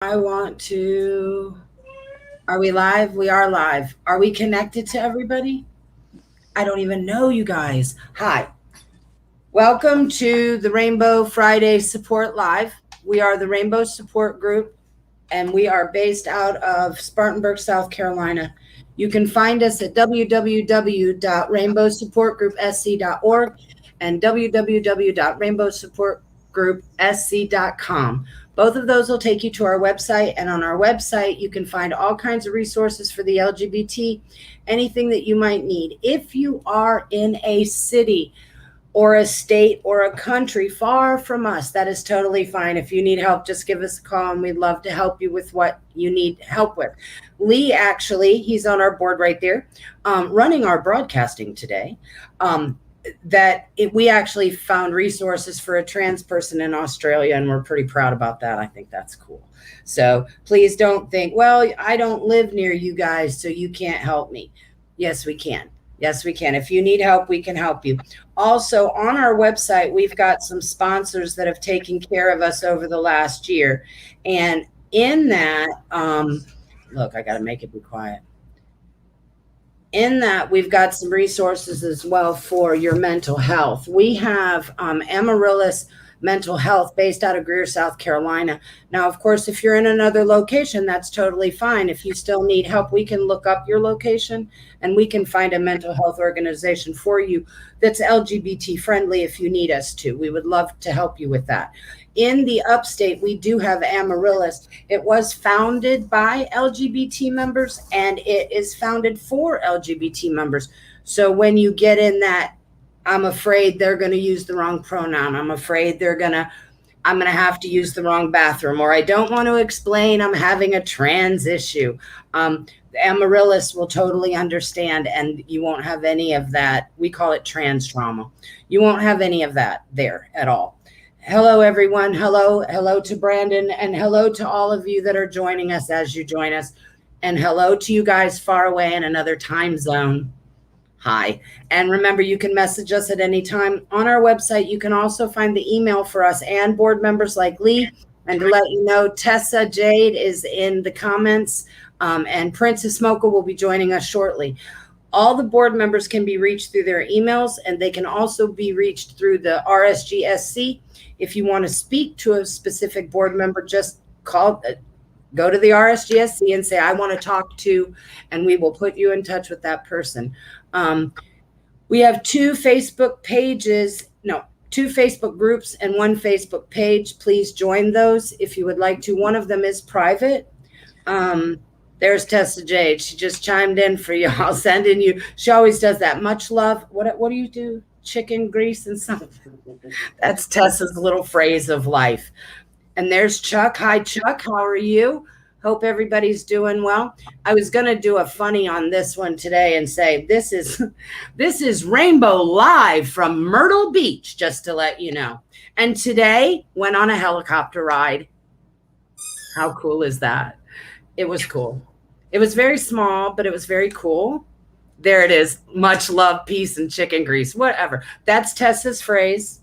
I want to. Are we live? We are live. Are we connected to everybody? I don't even know you guys. Hi. Welcome to the Rainbow Friday Support Live. We are the Rainbow Support Group, and we are based out of Spartanburg, South Carolina. You can find us at www.rainbowsupportgroupsc.org and www.rainbowsupportgroupsc.com. Both of those will take you to our website, and on our website, you can find all kinds of resources for the LGBT, anything that you might need. If you are in a city or a state or a country far from us, that is totally fine. If you need help, just give us a call and we'd love to help you with what you need help with. Lee, actually, he's on our board right there, running our broadcasting today. We actually found resources for a trans person in Australia, and we're pretty proud about that. I think that's cool. So please don't think, well, I don't live near you guys, so you can't help me. Yes, we can. Yes, we can. If you need help, we can help you. Also, on our website, we've got some sponsors that have taken care of us over the last year. And in that, look, I got to make it be quiet. In that, we've got some resources as well for your mental health. We have Amaryllis Mental Health based out of Greer, South Carolina. Now, of course, if you're in another location, that's totally fine. If you still need help, we can look up your location and we can find a mental health organization for you that's LGBT friendly if you need us to. We would love to help you with that. In the upstate, we do have Amaryllis. It was founded by LGBT members and it is founded for LGBT members. So when you get in that, I'm afraid they're going to use the wrong pronoun. I'm afraid I'm going to have to use the wrong bathroom, or I don't want to explain I'm having a trans issue. Amaryllis will totally understand, and you won't have any of that. We call it trans trauma. You won't have any of that there at all. Hello, everyone. Hello to Brandon, and hello to all of you that are joining us as you join us. And hello to you guys far away in another time zone. Hi. And remember, you can message us at any time. On our website, you can also find the email for us and board members like Lee. And to let you know, Tessa Jade is in the comments, and Princess Mocha will be joining us shortly. All the board members can be reached through their emails, and they can also be reached through the RSGSC. If you want to speak to a specific board member, just go to the RSGSC and say, I want to talk to, and we will put you in touch with that person. We have two Facebook groups and one Facebook page. Please join those if you would like to. One of them is private. There's Tessa Jade. She just chimed in for you. I'll send in you. She always does that. Much love. What do you do? Chicken grease and something. That's Tessa's little phrase of life. And there's Chuck. Hi, Chuck. How are you? Hope everybody's doing well. I was going to do a funny on this one today and say, this is Rainbow Live from Myrtle Beach, just to let you know. And today went on a helicopter ride. How cool is that? It was cool. It was very small, but it was very cool. There it is. Much love, peace, and chicken grease, whatever. That's Tessa's phrase,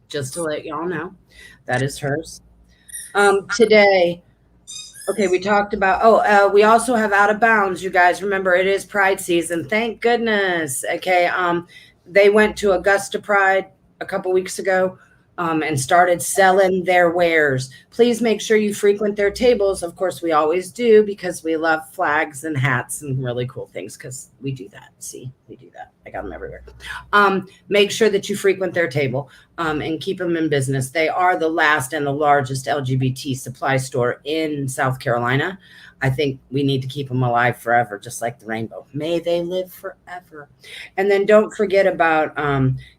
just to let y'all know. That is hers. Today, okay, we talked about, we also have Out of Bounds. You guys remember it is Pride season. Thank goodness. Okay. They went to Augusta Pride a couple weeks ago, and started selling their wares. Please make sure you frequent their tables. Of course, we always do, because we love flags and hats and really cool things, because we do that. See, we do that. I got them everywhere. Make sure that you frequent their table, and keep them in business. They are the last and the largest LGBT supply store in South Carolina. I think we need to keep them alive forever, just like the rainbow. May they live forever. And then don't forget about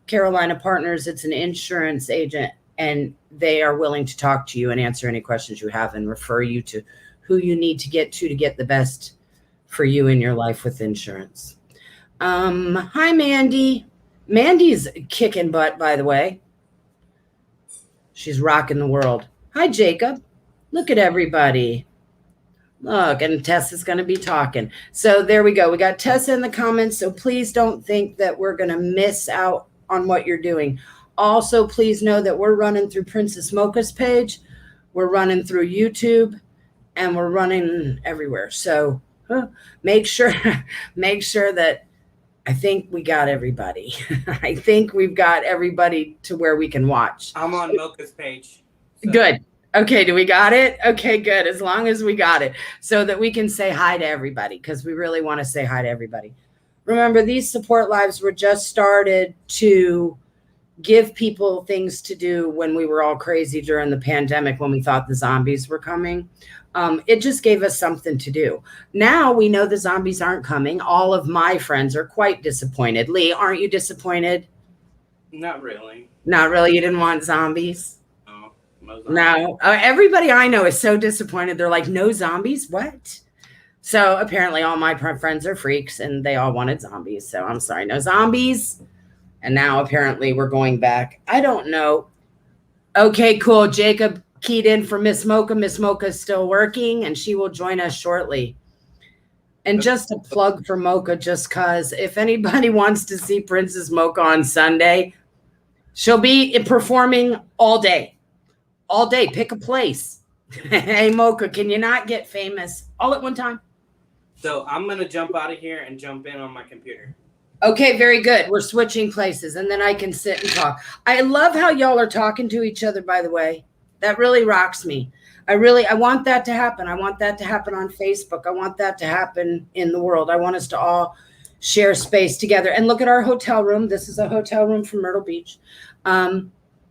Carolina Partners. It's an insurance agent, and they are willing to talk to you and answer any questions you have and refer you to who you need to get the best for you in your life with insurance. Hi, Mandy. Mandy's kicking butt, by the way. She's rocking the world. Hi, Jacob. Look at everybody. Look, and Tessa's going to be talking. So there we go. We got Tessa in the comments. So please don't think that we're going to miss out on what you're doing. Also, please know that we're running through Princess Mocha's page. We're running through YouTube. and we're running everywhere. So make sure that I think we got everybody. I think we've got everybody to where we can watch. I'm on Mocha's page. So. Good. Okay, do we got it? Okay, good. As long as we got it, so that we can say hi to everybody, because we really want to say hi to everybody. Remember, these support lives were just started to give people things to do when we were all crazy during the pandemic, when we thought the zombies were coming. It just gave us something to do. Now we know the zombies aren't coming. All of my friends are quite disappointed. Lee, aren't you disappointed? Not really. Not really? You didn't want zombies? No. Everybody I know is so disappointed. They're like, no zombies? What? So apparently all my friends are freaks and they all wanted zombies. So I'm sorry, no zombies. And now apparently we're going back. I don't know. Okay, cool. Jacob keyed in for Miss Mocha. Miss Mocha is still working and she will join us shortly. And just a plug for Mocha, just because if anybody wants to see Princess Mocha on Sunday, she'll be performing all day. All day. Pick a place. Hey, Mocha, can you not get famous all at one time? So I'm going to jump out of here and jump in on my computer. Okay, very good. We're switching places, and then I can sit and talk. I love how y'all are talking to each other, by the way. That really rocks me. I want that to happen. I want that to happen on Facebook. I want that to happen in the world. I want us to all share space together. And look at our hotel room. This is a hotel room from Myrtle Beach.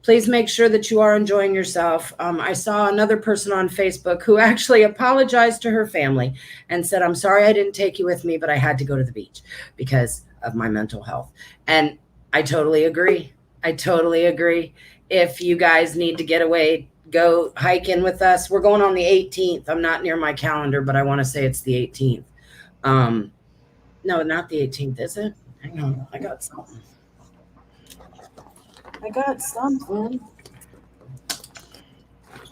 Please make sure that you are enjoying yourself. I saw another person on Facebook who actually apologized to her family and said, I'm sorry I didn't take you with me, but I had to go to the beach because of my mental health. And I totally agree. If you guys need to get away, go hiking with us. We're going on the 18th. I'm not near my calendar, but I want to say it's the 18th. No, not the 18th, is it? Hang on, I got something.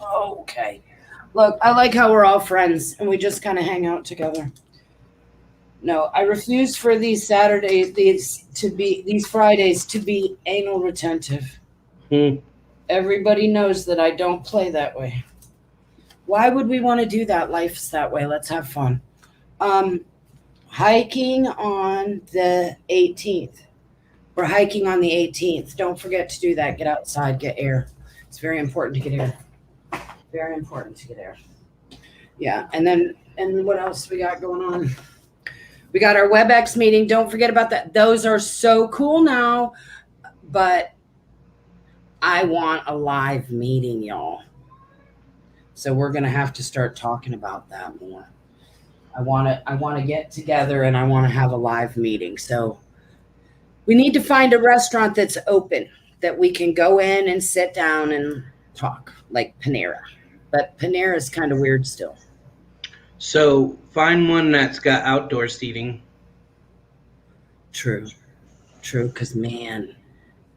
Okay. Look, I like how we're all friends and we just kind of hang out together. No, I refuse for these Saturdays, these Fridays to be anal retentive. Everybody knows that I don't play that way. Why would we want to do that? Life's that way. Let's have fun. Hiking on the 18th. We're hiking on the 18th. Don't forget to do that. Get outside, get air. It's very important to get air. Very important to get air. Yeah, and what else we got going on? We got our WebEx meeting. Don't forget about that. Those are so cool now, but I want a live meeting, y'all. So we're going to have to start talking about that more. I want to get together and I want to have a live meeting. So we need to find a restaurant that's open that we can go in and sit down and talk, like Panera. But Panera is kind of weird still. So find one that's got outdoor seating. True. Because, man,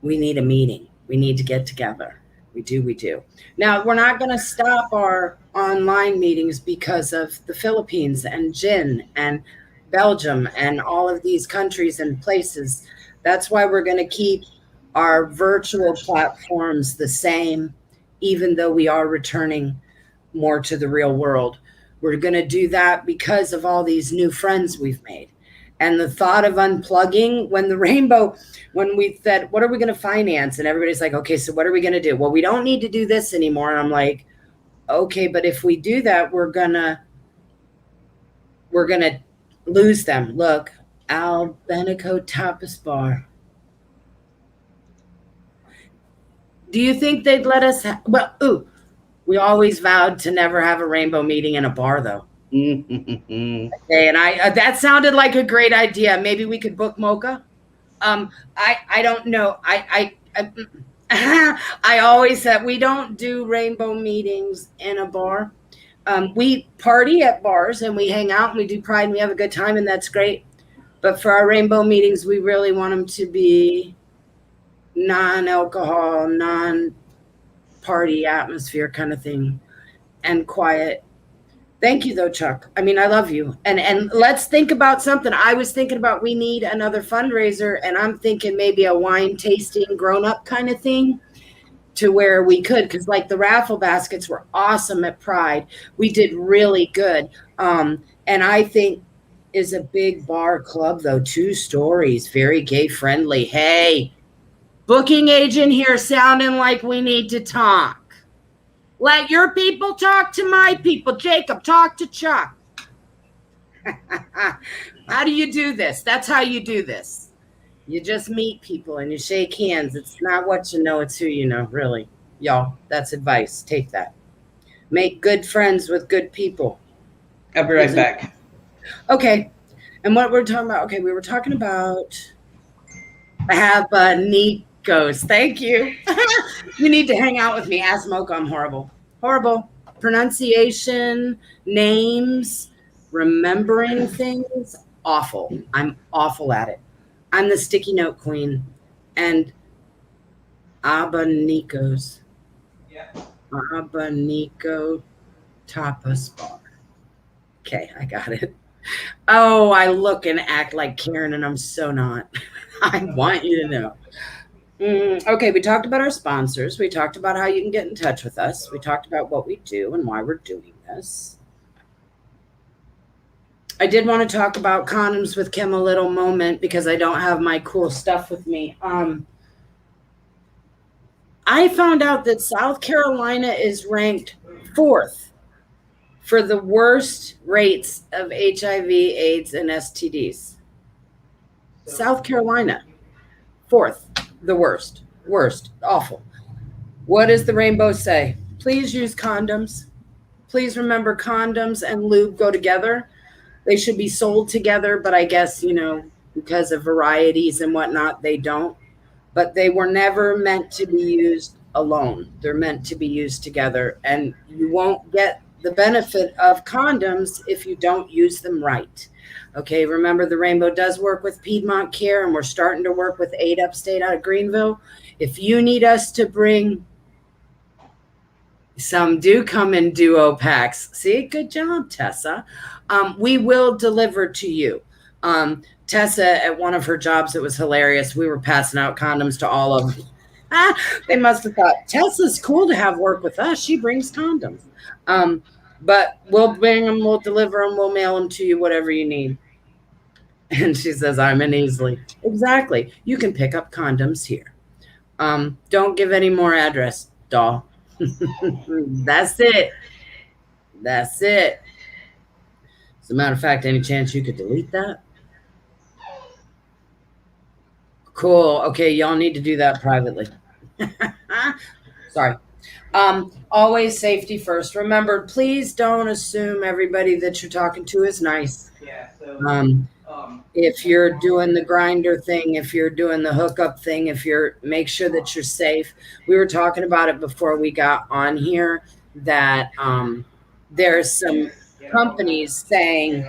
we need a meeting. We need to get together. We do. Now, we're not going to stop our online meetings because of the Philippines and Jin and Belgium and all of these countries and places. That's why we're going to keep our virtual platforms the same, even though we are returning more to the real world. We're going to do that because of all these new friends we've made. And the thought of unplugging when we said, what are we going to finance? And everybody's like, okay, so what are we going to do? Well, we don't need to do this anymore. And I'm like, okay, but if we do that, we're going to lose them. Look, Albenico Tapas Bar. Do you think they'd let us? We always vowed to never have a rainbow meeting in a bar, though. Okay, and that sounded like a great idea. Maybe we could book Mocha. I don't know. I always said we don't do rainbow meetings in a bar. We party at bars and we hang out and we do pride and we have a good time and that's great. But for our rainbow meetings, we really want them to be non-alcohol, non-party atmosphere kind of thing and quiet. Thank you, though, Chuck. I mean, I love you. And let's think about something. I was thinking about we need another fundraiser, and I'm thinking maybe a wine tasting grown-up kind of thing. to where we could, because like the raffle baskets were awesome at Pride. We did really good. And I think is a big bar club though, 2 stories, very gay friendly. Hey, booking agent here sounding like we need to talk. Let your people talk to my people. Jacob, talk to Chuck. How do you do this? That's how you do this. You just meet people and you shake hands. It's not what you know, it's who you know, really. Y'all, that's advice. Take that. Make good friends with good people. I'll be right back. Okay. And what we're talking about, okay, we were talking about Habanicos. Thank you. You need to hang out with me. Ask Mocha, I'm horrible. Horrible. Pronunciation, names, remembering things, awful. I'm awful at it. I'm the sticky note queen. And Abanicos. Yeah. Abanico tapas bar. Okay, I got it. Oh, I look and act like Karen, and I'm so not. I want you to know. Okay, we talked about our sponsors. We talked about how you can get in touch with us. We talked about what we do and why we're doing this. I did want to talk about condoms with Kim a little moment because I don't have my cool stuff with me. I found out that South Carolina is ranked 4th for the worst rates of HIV, AIDS, and STDs. South Carolina, 4th, the worst, awful. What does the rainbow say? Please use condoms. Please remember condoms and lube go together. They should be sold together, but I guess, because of varieties and whatnot, they don't. But they were never meant to be used alone. They're meant to be used together. And you won't get the benefit of condoms if you don't use them right. Okay, remember the rainbow does work with Piedmont Care, and we're starting to work with Aid Upstate out of Greenville. If you need us to bring, some do come in duo packs. See, good job, Tessa. We will deliver to you. Tessa, at one of her jobs, it was hilarious. We were passing out condoms to all of them. They must have thought, Tessa's cool to have work with us. She brings condoms. But we'll bring them, we'll deliver them, we'll mail them to you, whatever you need. And she says, I'm in Easley. Exactly. You can pick up condoms here. Don't give any more address, doll. That's it. That's it. As a matter of fact, any chance you could delete that? Cool. Okay, y'all need to do that privately. Sorry. Always safety first. Remember, please don't assume everybody that you're talking to is nice. Yeah. So, if you're doing the grinder thing, if you're doing the hookup thing, make sure that you're safe. We were talking about it before we got on here that there's some companies saying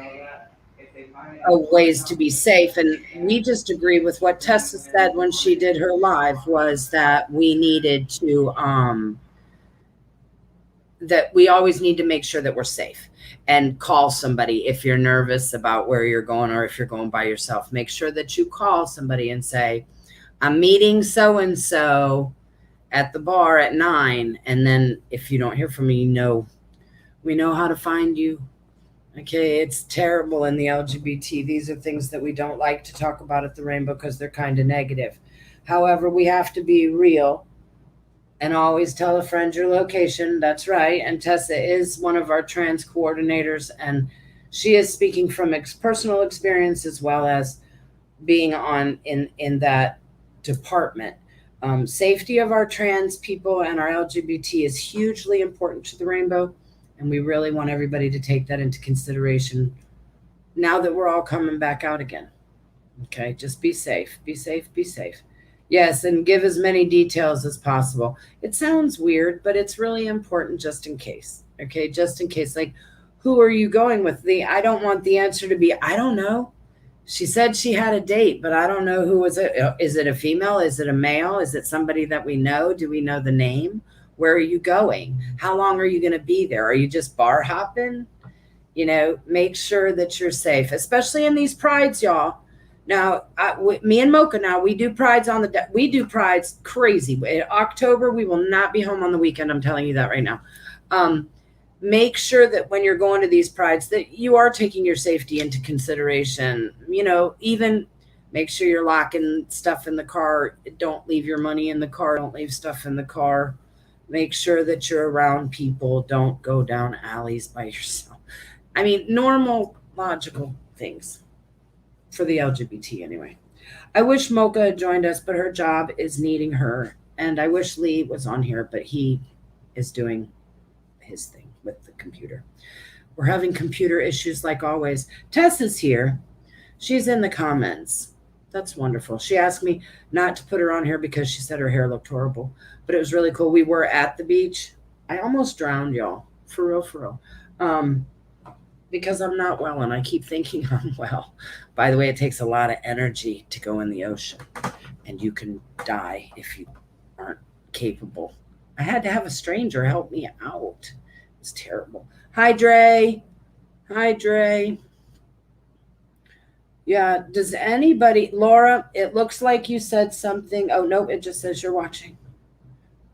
ways to be safe, and we just agree with what Tessa said when she did her live, was that we needed to that we always need to make sure that we're safe and call somebody if you're nervous about where you're going, or if you're going by yourself. Make sure that you call somebody and say, I'm meeting so-and-so at the bar at 9. And then if you don't hear from me, we know how to find you. Okay, it's terrible in the LGBT. These are things that we don't like to talk about at the Rainbow because they're kind of negative. However, we have to be real and always tell a friend your location. That's right. And Tessa is one of our trans coordinators, and she is speaking from personal experience as well as being in that department. Safety of our trans people and our LGBT is hugely important to the Rainbow. And we really want everybody to take that into consideration now that we're all coming back out again. Okay, just be safe, be safe, be safe. Yes, and give as many details as possible. It sounds weird, but it's really important just in case. Okay, just in case. Like, who are you going with? I don't want the answer to be, I don't know. She said she had a date, but I don't know who was it. Is it a female? Is it a male? Is it somebody that we know? Do we know the name? Where are you going? How long are you going to be there? Are you just bar hopping? Make sure that you're safe, especially in these prides, y'all. Now, me and Mocha, now we do prides on the we do prides crazy. In October, we will not be home on the weekend. I'm telling you that right now. Make sure that when you're going to these prides that you are taking your safety into consideration. Even make sure you're locking stuff in the car. Don't leave your money in the car. Don't leave stuff in the car. Make sure that you're around people. Don't go down alleys by yourself. I mean, normal, logical things for the LGBT anyway. I wish Mocha had joined us, but her job is needing her. And I wish Lee was on here, but he is doing his thing with the computer. We're having computer issues like always. Tess is here. She's in the comments. That's wonderful. She asked me not to put her on here because she said her hair looked horrible, but it was really cool. We were at the beach. I almost drowned, y'all. For real. Because I'm not well and I keep thinking I'm well. By the way, it takes a lot of energy to go in the ocean, and you can die if you aren't capable. I had to have a stranger help me out. It's terrible. Hi, Dre. Yeah, does anybody, Laura, it looks like you said something. Oh, no, it just says you're watching.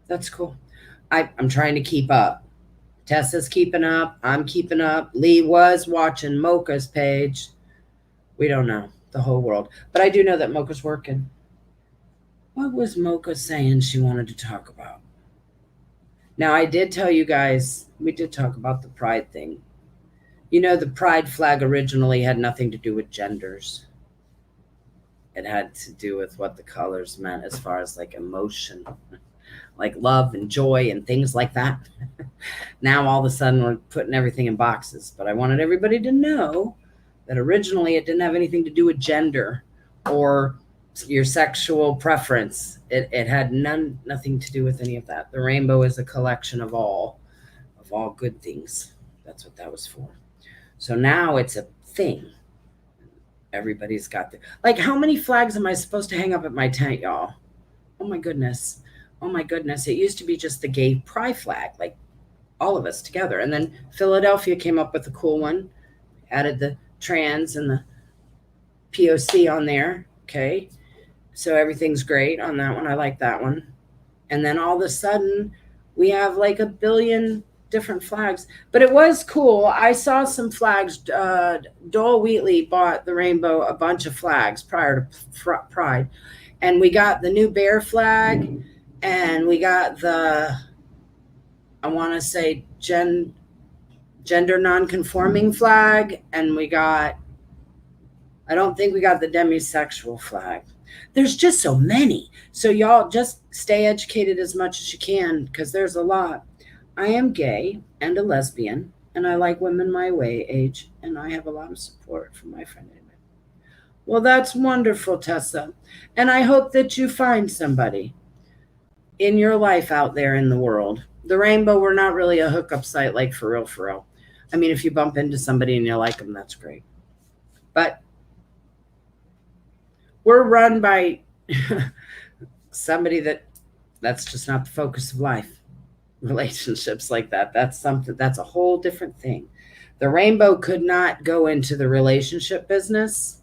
That's cool. I'm trying to keep up. Tessa's keeping up. I'm keeping up. Lee was watching Mocha's page. We don't know the whole world. But I do know that Mocha's working. What was Mocha saying she wanted to talk about? Now, I did tell you guys, we did talk about the pride thing. The pride flag originally had nothing to do with genders. It had to do with what the colors meant as far as like emotion, like love and joy and things like that. Now, all of a sudden, we're putting everything in boxes. But I wanted everybody to know that originally it didn't have anything to do with gender or your sexual preference. It had nothing to do with any of that. The rainbow is a collection of all good things. That's what that was for. So now it's a thing. Everybody's got like, how many flags am I supposed to hang up at my tent, y'all? Oh my goodness. It used to be just the gay pride flag, like all of us together. And then Philadelphia came up with a cool one, added the trans and the POC on there. Okay. So everything's great on that one. I like that one. And then all of a sudden we have like a billion different flags, but it was cool. I saw some flags. Dole Wheatley bought the rainbow a bunch of flags prior to Pride, and we got the new bear flag, and we got the, I want to say gender non-conforming flag, and I don't think we got the demisexual flag. There's just so many. So y'all just stay educated as much as you can, because there's a lot. I am gay and a lesbian, and I like women my age, and I have a lot of support from my friend. Well, that's wonderful, Tessa. And I hope that you find somebody in your life out there in the world. The rainbow, we're not really a hookup site, like for real. I mean, if you bump into somebody and you like them, that's great. But we're run by somebody that's just not the focus of life. Relationships like that's a whole different thing. The rainbow could not go into the relationship business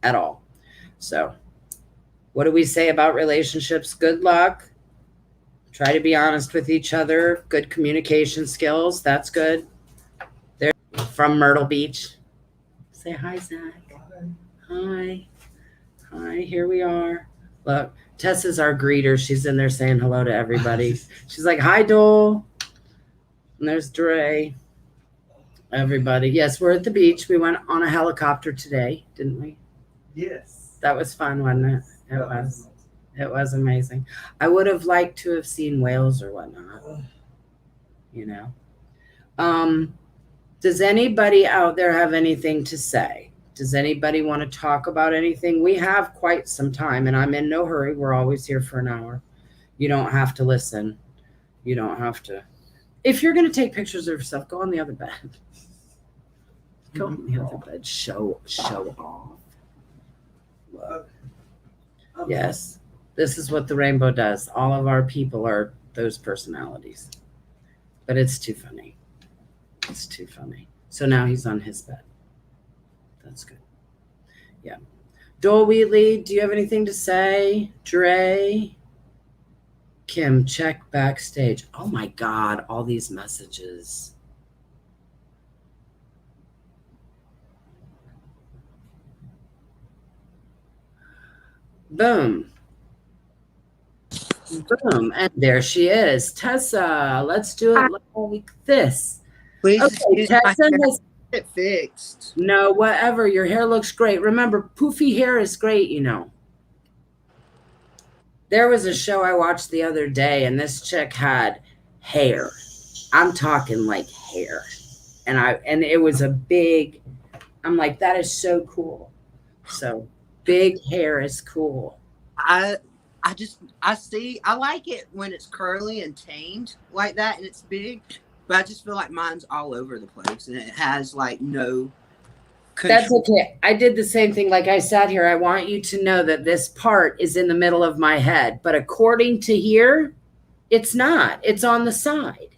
at all. So what do we say about relationships? Good luck. Try to be honest with each other. Good communication skills. That's good. They're from Myrtle Beach. Say hi, Zach. Hi. Here we are. Look, Tessa's our greeter. She's in there saying hello to everybody. She's like, hi, Dole. And there's Dre. Everybody. Yes, we're at the beach. We went on a helicopter today, didn't we? Yes. That was fun, wasn't it? It was amazing. I would have liked to have seen whales or whatnot. Does anybody out there have anything to say? Does anybody want to talk about anything? We have quite some time, and I'm in no hurry. We're always here for an hour. You don't have to listen. You don't have to. If you're going to take pictures of yourself, go on the other bed. Go on the other bed. Show off. Look. Yes, this is what the rainbow does. All of our people are those personalities. But it's too funny. It's too funny. So now he's on his bed. That's good. Yeah. Dole Wheatley, do you have anything to say? Dre? Kim, check backstage. Oh my God, all these messages. Boom. Boom. And there she is. Tessa, let's do it like this. Please Okay, excuse my Tessa hair. has, Get it fixed. no, whatever. Your hair looks great. Remember, poofy hair is great, you know. There was a show I watched the other day, and this chick had hair. I'm talking like hair. And it was a big, I'm like, that is so cool. So big hair is cool. I like it when it's curly and tamed like that and it's big, but I just feel like mine's all over the place and it has like no control. That's okay. I did the same thing. Like I sat here, I want you to know that this part is in the middle of my head, but according to here, it's not. It's on the side.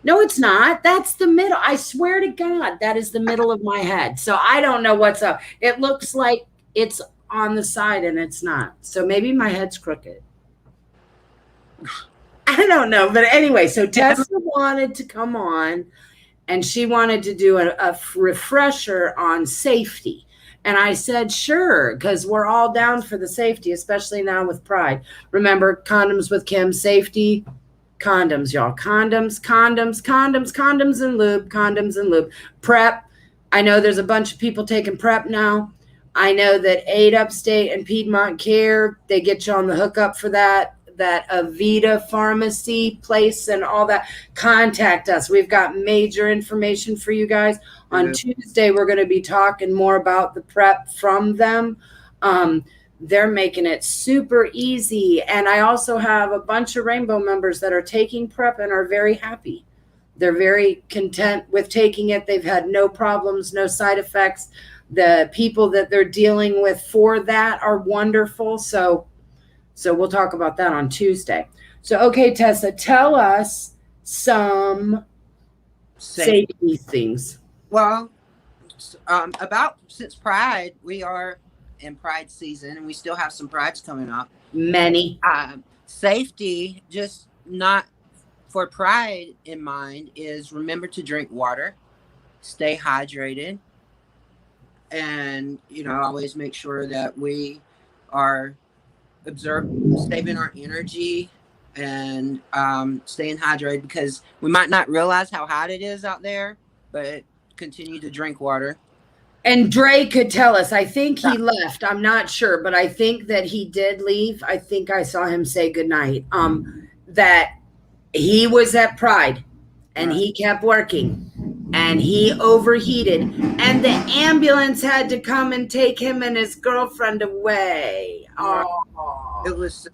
No, it's not. That's the middle. I swear to God, that is the middle of my head. So I don't know what's up. It looks like it's on the side and it's not. So maybe my head's crooked. I don't know. But anyway, so Tessa wanted to come on and she wanted to do a refresher on safety. And I said, sure, because we're all down for the safety, especially now with Pride. Remember, condoms with Kim, safety, condoms, y'all. Condoms, condoms, condoms, condoms and lube, condoms and lube. Prep. I know there's a bunch of people taking prep now. I know that Aid Upstate and Piedmont Care, they get you on the hookup for that Avita pharmacy place and all that. Contact us. We've got major information for you guys. On Tuesday, we're going to be talking more about the prep from them. They're making it super easy. And I also have a bunch of Rainbow members that are taking prep and are very happy. They're very content with taking it. They've had no problems, no side effects. The people that they're dealing with for that are wonderful. So we'll talk about that on Tuesday. So, okay, Tessa, tell us some safety things. Well, since Pride, we are in Pride season and we still have some Prides coming up. Many. Safety, just not for Pride in mind, is remember to drink water, stay hydrated, and, always make sure that we are saving our energy and staying hydrated, because we might not realize how hot it is out there, but continue to drink water. And Dre could tell us. I think he left. I'm not sure, but I think that he did leave. I think I saw him say goodnight. That he was at Pride and he kept working and he overheated and the ambulance had to come and take him and his girlfriend away. Oh, it was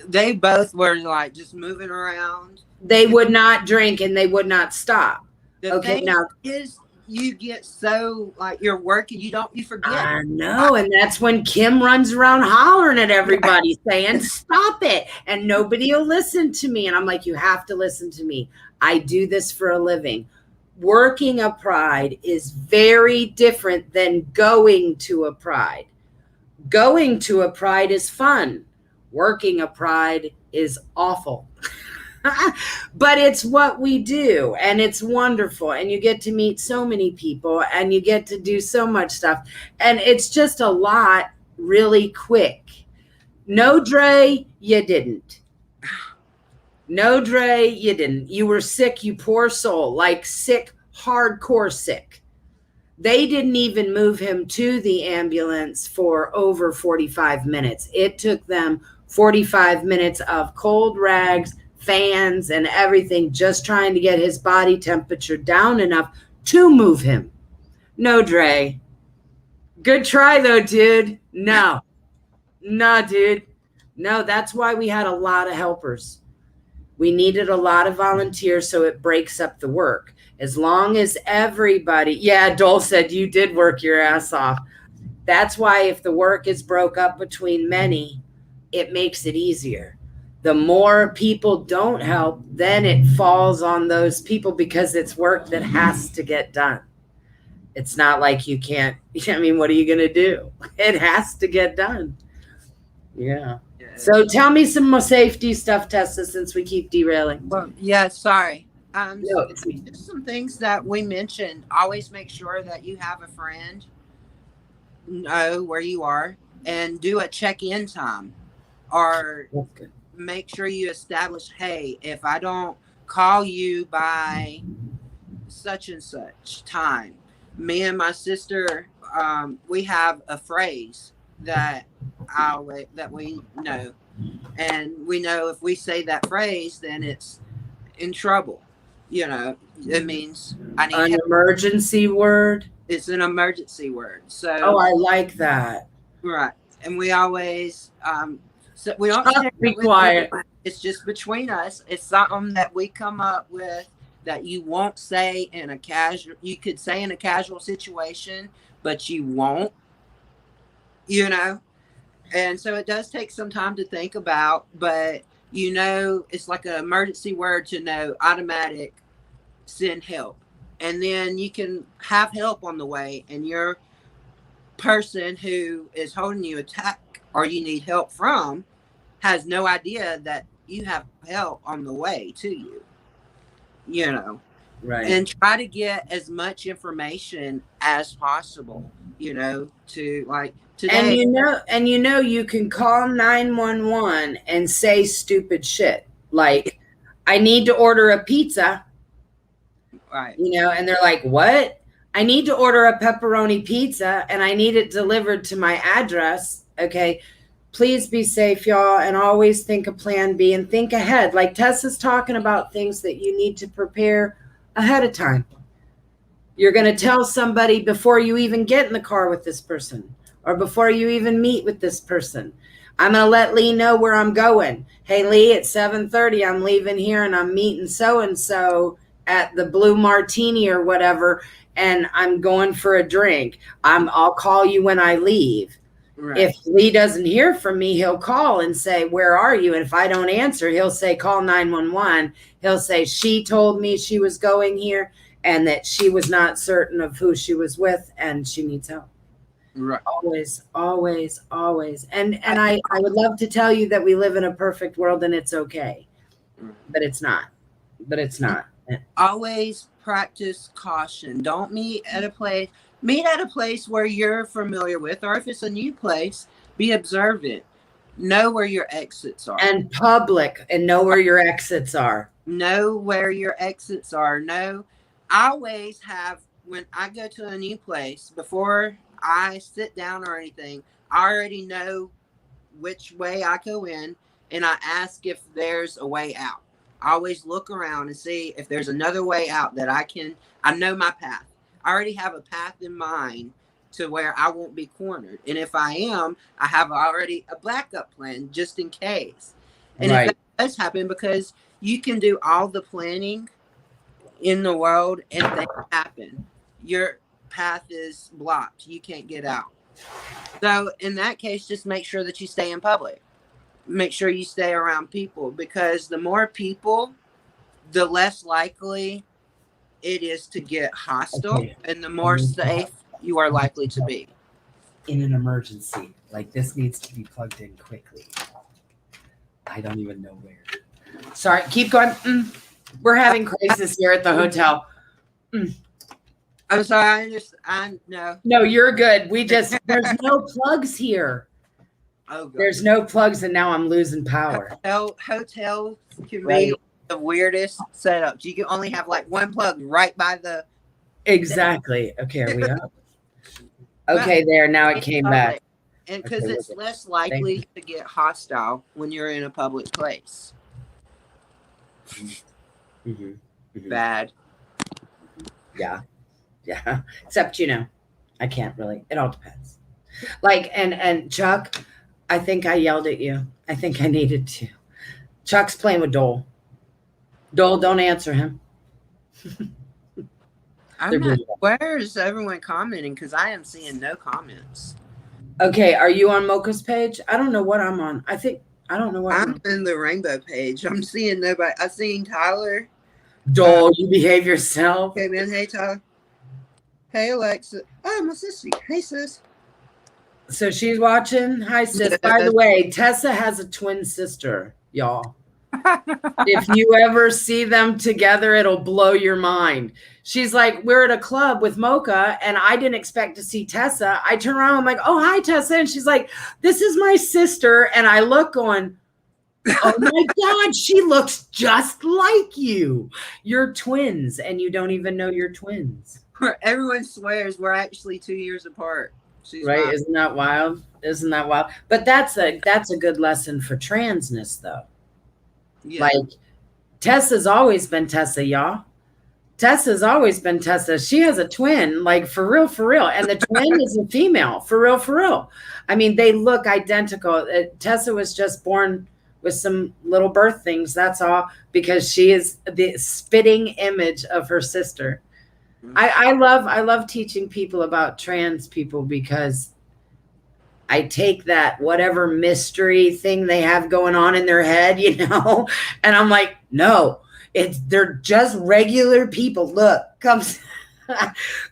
they both were like just moving around. They would not drink and they would not stop. The thing is, you get so like you're working, you forget. I know, and that's when Kim runs around hollering at everybody saying, stop it. And nobody will listen to me. And I'm like, you have to listen to me. I do this for a living. Working a Pride is very different than going to a Pride. Going to a Pride is fun. Working a Pride is awful. But it's what we do and it's wonderful and you get to meet so many people and you get to do so much stuff and it's just a lot really quick. No, Dre, you didn't. No, Dre, you didn't. You were sick, you poor soul, like sick, hardcore sick. They didn't even move him to the ambulance for over 45 minutes. It took them 45 minutes of cold rags, fans and everything, just trying to get his body temperature down enough to move him. No, Dre. Good try though, dude. No, dude. No, that's why we had a lot of helpers. We needed a lot of volunteers so it breaks up the work. As long as everybody, yeah, Dole said you did work your ass off. That's why if the work is broke up between many, it makes it easier. The more people don't help, then it falls on those people because it's work that has to get done. It's not like you can't, I mean, what are you going to do? It has to get done. Yeah. So tell me some more safety stuff, Tessa, since we keep derailing. Well, yeah, sorry. No, it's me. Just some things that we mentioned. Always make sure that you have a friend, know where you are, and do a check-in time. Or That's good. make sure you establish, hey, if I don't call you by such and such time, me and my sister, we have a phrase that we know, and we know if we say that phrase, then it's in trouble. You know, it means I need An help. emergency word. It's an emergency word. So Oh, I like that. right, and we always so we don't Chuck, share be it with quiet. anyone. It's just between us. It's something that we come up with that you won't say in a casual. You could say in a casual situation, but you won't. You know, and so it does take some time to think about. But you know, it's like an emergency word to know. Automatic, send help, and then you can have help on the way, and your person who is holding you attack or you need help from has no idea that you have help on the way to you, you know, Right. and try to get as much information as possible, you know, to like today. And you know, you can call 911 and say stupid shit like, I need to order a pizza, Right. you know, and they're like, what? I need to order a pepperoni pizza and I need it delivered to my address. Okay. Please be safe, y'all, and always think of plan B and think ahead. Like Tessa's talking about things that you need to prepare ahead of time. You're going to tell somebody before you even get in the car with this person or before you even meet with this person. I'm going to let Lee know where I'm going. Hey, Lee, at 7:30, I'm leaving here and I'm meeting so-and-so at the Blue Martini or whatever, and I'm going for a drink. I'll call you when I leave. Right. If Lee doesn't hear from me, he'll call and say, where are you? And if I don't answer, he'll say, call 911. He'll say, she told me she was going here and that she was not certain of who she was with and she needs help. Right. Always, always, always. And I would love to tell you that we live in a perfect world and it's okay, but it's not. But it's not. Always practice caution. Don't meet at a place where you're familiar with, or if it's a new place, be observant. Know where your exits are. And public, and know where your exits are. Know where your exits are. Know, I always have, when I go to a new place, before I sit down or anything, I already know which way I go in, and I ask if there's a way out. I always look around and see if there's another way out that I know my path. I already have a path in mind to where I won't be cornered. And if I am, I have already a backup plan just in case. And Right. if that does happen, because you can do all the planning in the world and things happen, your path is blocked. You can't get out. So in that case, just make sure that you stay in public. Make sure you stay around people, because the more people, the less likely it is to get hostile, Okay. and the more safe you are likely to be. In an emergency, like this needs to be plugged in quickly. I don't even know where. Sorry, keep going. We're having crisis here at the hotel. I'm sorry, I know. No, you're good. There's no plugs here. Oh, God. There's no plugs, and now I'm losing power. Hotels can Right. be the weirdest setups. You can only have like one plug right by the. Exactly. Okay, are we up? Okay, there. Now it came back. And because Okay, it's okay. less likely to get hostile when you're in a public place. Mhm. Mhm. Bad. Yeah. Except, I can't really. It all depends. Like, and Chuck, I think I yelled at you. I think I needed to. Chuck's playing with Dole. Dole, don't answer him. They're I'm not. good. Where is everyone commenting? Because I am seeing no comments. Okay, are you on Mocha's page? I don't know what I'm on. I don't know what I'm in the rainbow page. I'm seeing nobody. I seen Tyler Dole, you behave yourself. came in. Hey, Tyler. Hey, Alexa. Oh, my sissy. Hey, sis. So she's watching. Hi, sis. By the way, Tessa has a twin sister, y'all. If you ever see them together, it'll blow your mind. She's like, we're at a club with Mocha, and I didn't expect to see Tessa. I turn around, I'm like, oh, hi, Tessa. And she's like, this is my sister. And I look going, oh my God, she looks just like you. You're twins, and you don't even know you're twins. Everyone swears we're actually 2 years apart. She's Right? not. Isn't that wild? Isn't that wild? But that's a good lesson for transness, though. Yeah. Like, Tessa's always been Tessa, y'all. Tessa's always been Tessa. She has a twin, like for real, for real. And the twin is a female, for real, for real. I mean, they look identical. Tessa was just born with some little birth things. That's all, because she is the spitting image of her sister. I love teaching people about trans people, because I take that whatever mystery thing they have going on in their head, and I'm like, no, they're just regular people. Look, comes,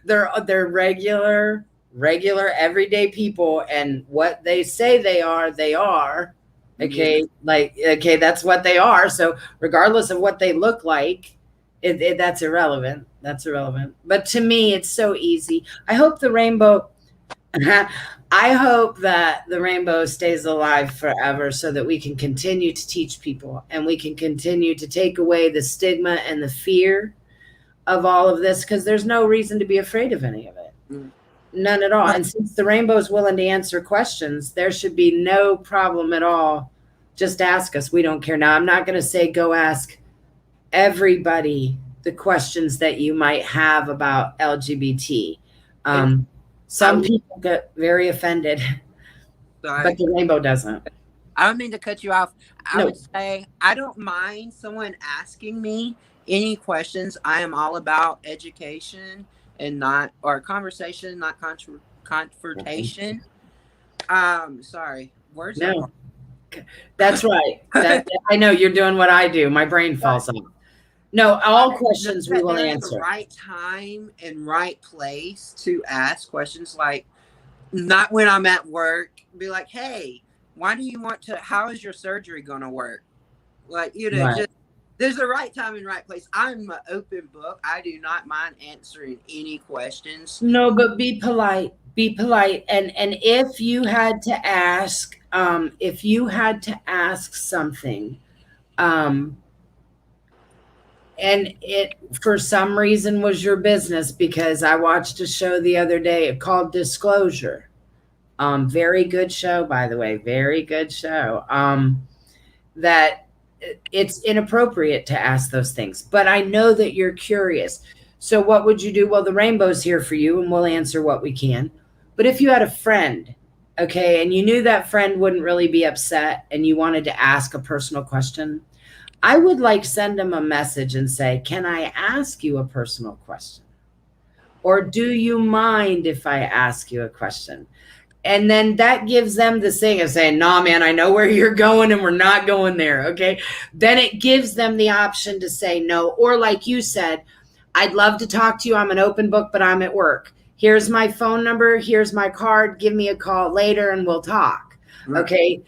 they're regular everyday people, and what they say they are. Okay, okay, that's what they are. So regardless of what they look like, that's irrelevant. That's irrelevant. But to me, it's so easy. I hope the rainbow stays alive forever, so that we can continue to teach people, and we can continue to take away the stigma and the fear of all of this, because there's no reason to be afraid of any of it. None at all. And since the rainbow is willing to answer questions, there should be no problem at all. Just ask us. We don't care. Now, I'm not going to say go ask everybody the questions that you might have about LGBT. Some people get very offended, Sorry. but the rainbow doesn't. I don't mean to cut you off. I No. would say I don't mind someone asking me any questions. I am all about education and or conversation, not confrontation. Sorry. Words. No, that's right. I know you're doing what I do. My brain falls off. No, all questions we will There's answer. the right time and right place to ask questions, like not when I'm at work. Be like, hey, why do you want to? How is your surgery going to work? Like, Right. just there's a right time and right place. I'm an open book. I do not mind answering any questions. No, but be polite. Be polite. And if you had to ask, something, and it for some reason was your business, because I watched a show the other day called Disclosure. Very good show, by the way. Very good show. That it's inappropriate to ask those things, but I know that you're curious. So what would you do? Well, the rainbow's here for you, and we'll answer what we can. But if you had a friend, okay, and you knew that friend wouldn't really be upset, and you wanted to ask a personal question, I would send them a message and say, can I ask you a personal question? Or do you mind if I ask you a question? And then that gives them the thing of saying, nah, man, I know where you're going, and we're not going there. Okay. Then it gives them the option to say no. Or like you said, I'd love to talk to you. I'm an open book, but I'm at work. Here's my phone number. Here's my card. Give me a call later and we'll talk. Right. Okay.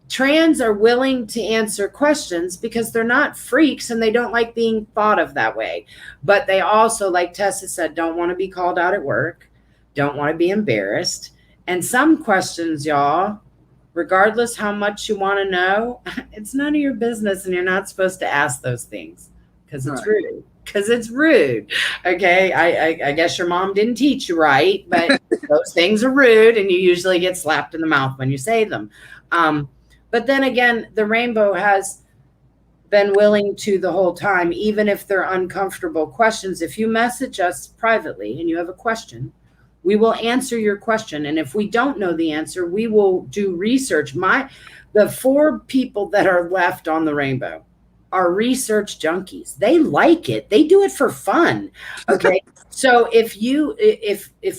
Trans are willing to answer questions because they're not freaks, and they don't like being thought of that way. But they also, like Tessa said, don't want to be called out at work, don't want to be embarrassed. And some questions, y'all, regardless how much you want to know, it's none of your business, and you're not supposed to ask those things because it's rude. Because it's rude. Okay. I guess your mom didn't teach you right, but those things are rude, and you usually get slapped in the mouth when you say them. But then again, the rainbow has been willing to the whole time, even if they're uncomfortable questions. If you message us privately and you have a question, we will answer your question. And if we don't know the answer, we will do research. The 4 people that are left on the rainbow are research junkies. They like it. They do it for fun. Okay. So if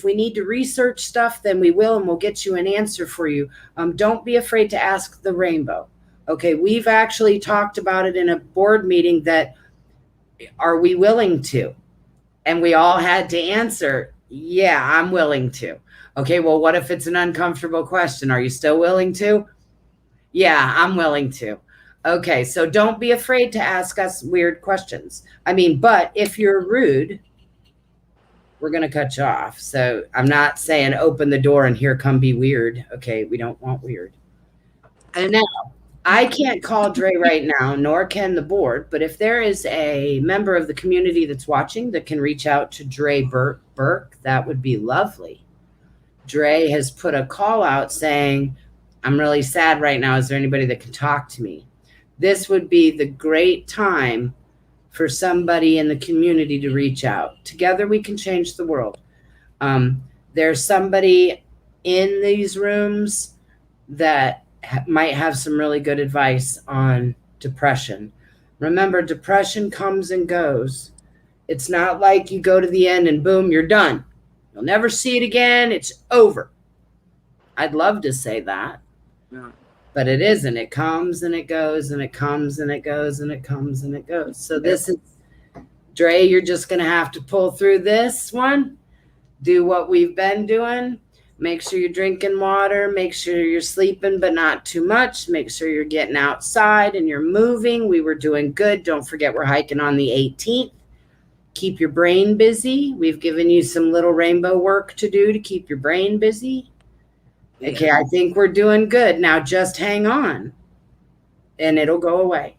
we need to research stuff, then we will, and we'll get you an answer for you. Don't be afraid to ask the rainbow. Okay. We've actually talked about it in a board meeting that, are we willing to? And we all had to answer, Yeah, I'm willing to. Okay, well, what if it's an uncomfortable question? Are you still willing to? Yeah, I'm willing to. Okay, so don't be afraid to ask us weird questions. I mean, but if you're rude, we're going to cut you off. So I'm not saying open the door and here come be weird. Okay, we don't want weird. And Now, I can't call Dre right now, nor can the board, but if there is a member of the community that's watching that can reach out to Dre Burke, that would be lovely. Dre has put a call out saying, I'm really sad right now. Is there anybody that can talk to me? This would be the great time for somebody in the community to reach out. Together we can change the world. There's somebody in these rooms that might have some really good advice on depression. Remember, depression comes and goes. It's not like you go to the end and boom, you're done. You'll never see it again. It's over. I'd love to say that, yeah. but it isn't. It comes and it goes and it comes and it goes and it comes and it goes. So this is, Dre, you're just going to have to pull through this one, do what we've been doing. Make sure you're drinking water. Make sure you're sleeping, but not too much. Make sure you're getting outside and you're moving. We were doing good. Don't forget we're hiking on the 18th. Keep your brain busy. We've given you some little rainbow work to do to keep your brain busy. Yeah. Okay, I think we're doing good. Now just hang on and it'll go away.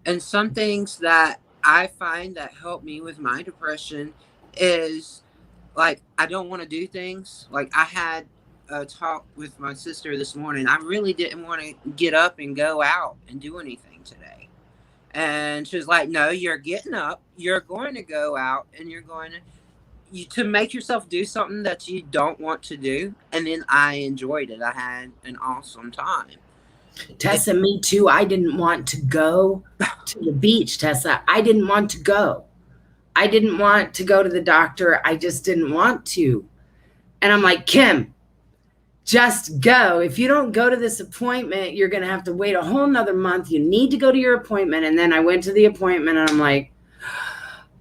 And some things that I find that help me with my depression is like, I don't want to do things. Like, I had a talk with my sister this morning. I really didn't want to get up and go out and do anything today. And she was like, no, you're getting up. You're going to go out and you're going to make yourself do something that you don't want to do. And then I enjoyed it. I had an awesome time. Tessa, me too. I didn't want to go to the beach, Tessa. I didn't want to go. I didn't want to go to the doctor. I just didn't want to. And I'm like, Kim, just go. If you don't go to this appointment, you're going to have to wait a whole nother month. You need to go to your appointment. And then I went to the appointment and I'm like,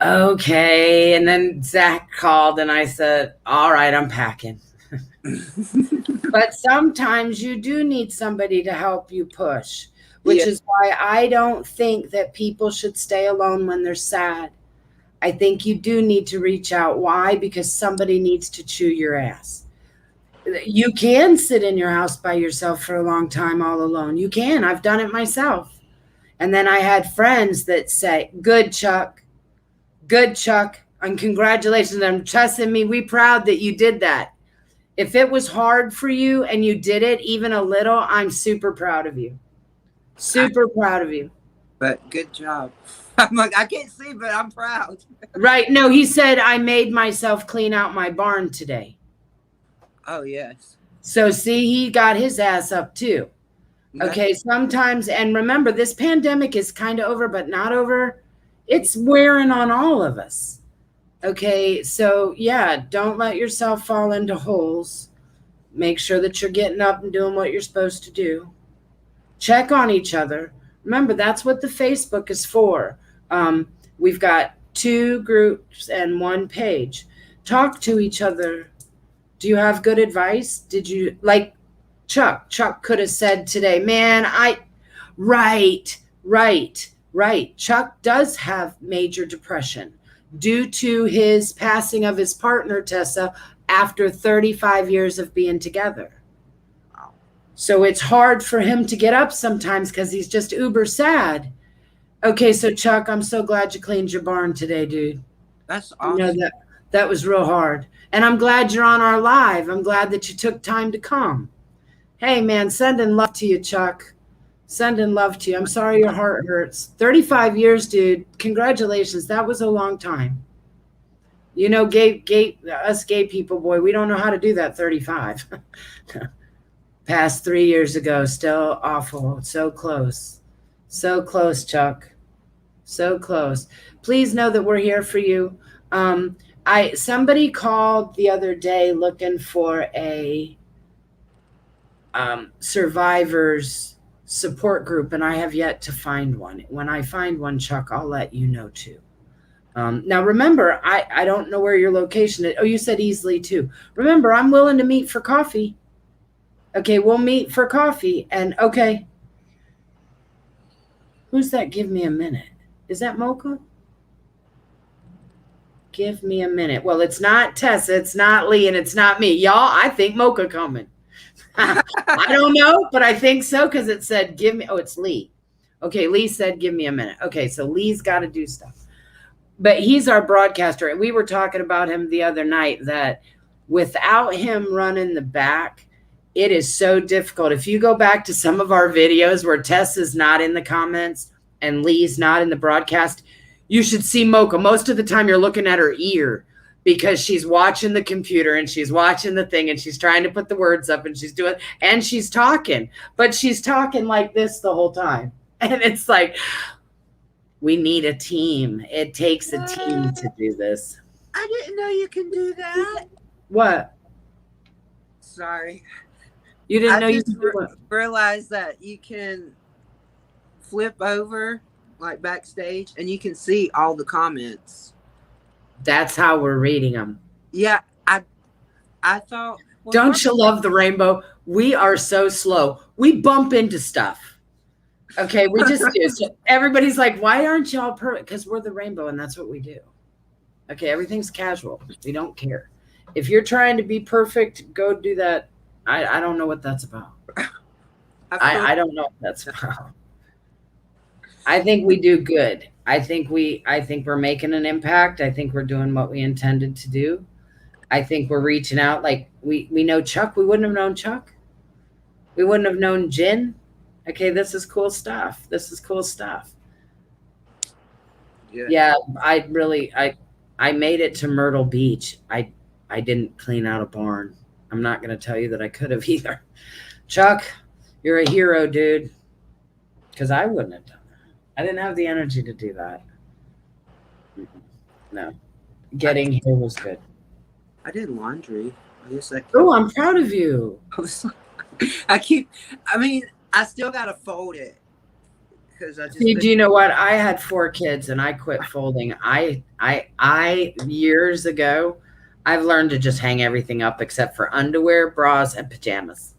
okay. And then Zach called and I said, all right, I'm packing. But sometimes you do need somebody to help you push, which is why I don't think that people should stay alone when they're sad. I think you do need to reach out. Why? Because somebody needs to chew your ass. You can sit in your house by yourself for a long time all alone. You can. I've done it myself. And then I had friends that say, good, Chuck. Good, Chuck. And congratulations. I'm trusting me. We proud that you did that. If it was hard for you and you did it even a little, I'm super proud of you. Super proud of you. But good job. I'm like, I can't see, but I'm proud. Right. No, he said, I made myself clean out my barn today. Oh, yes. So see, he got his ass up too. Okay. Sometimes, and remember, this pandemic is kind of over, but not over. It's wearing on all of us. Okay. So yeah, don't let yourself fall into holes. Make sure that you're getting up and doing what you're supposed to do. Check on each other. Remember, that's what the Facebook is for. We've got 2 groups and 1 page. Talk to each other. Do you have good advice? Did you, like Chuck? Chuck could have said today, man, right. Chuck does have major depression due to his passing of his partner, Tessa, after 35 years of being together. So it's hard for him to get up sometimes because he's just uber sad. Okay, so Chuck, I'm so glad you cleaned your barn today, dude. That's awesome. You know, that was real hard. And I'm glad you're on our live. I'm glad that you took time to come. Hey, man, sending love to you, Chuck. Sending love to you. I'm sorry your heart hurts. 35 years, dude. Congratulations. That was a long time. You know, us gay people, boy, we don't know how to do that 35. Past 3 years ago, still awful. So close. So close, Chuck. So close. Please know that we're here for you. Somebody called the other day looking for a survivors support group, and I have yet to find one. When I find one, Chuck, I'll let you know too. Now remember, I don't know where your location is. Oh, you said Easley too. Remember, I'm willing to meet for coffee. Okay, we'll meet for coffee. And okay. Who's that? Give me a minute. Is that Mocha? Give me a minute. Well, it's not Tessa, it's not Lee, and it's not me. Y'all, I think Mocha coming. I don't know, but I think so because it said give me. Oh, it's Lee. Okay, Lee said give me a minute. Okay, so Lee's got to do stuff. But he's our broadcaster. And we were talking about him the other night that without him running the back, it is so difficult. If you go back to some of our videos where Tess is not in the comments and Lee's not in the broadcast, you should see Mocha. Most of the time you're looking at her ear because she's watching the computer and she's watching the thing and she's trying to put the words up and she's doing, and she's talking, but she's talking like this the whole time. And it's like, we need a team. It takes a team to do this. I didn't know you can do that. What? Sorry. You didn't I know you just could do what? realized that you can flip over like backstage and you can see all the comments. That's how we're reading them. Yeah, I thought. Well, Don't you love the rainbow? We are so slow. We bump into stuff. Okay, we just do. So everybody's like, why aren't y'all perfect? Because we're the rainbow and that's what we do. Okay, everything's casual. We don't care. If you're trying to be perfect, go do that. I don't know what that's about. I don't know what that's about. I think we do good. I think we're making an impact. I think we're doing what we intended to do. I think we're reaching out. Like we know Chuck. We wouldn't have known Chuck. We wouldn't have known Jen. Okay, this is cool stuff. This is cool stuff. Yeah, I made it to Myrtle Beach. I didn't clean out a barn. I'm not going to tell you that I could have either. Chuck, you're a hero, dude. Because I wouldn't have done that. I didn't have the energy to do that. No. Getting here was good. I did laundry. Oh, I'm proud of you. I still gotta fold it because I just. See, do you know what? I had 4 kids and I quit folding. I years ago, I've learned to just hang everything up except for underwear, bras, and pajamas.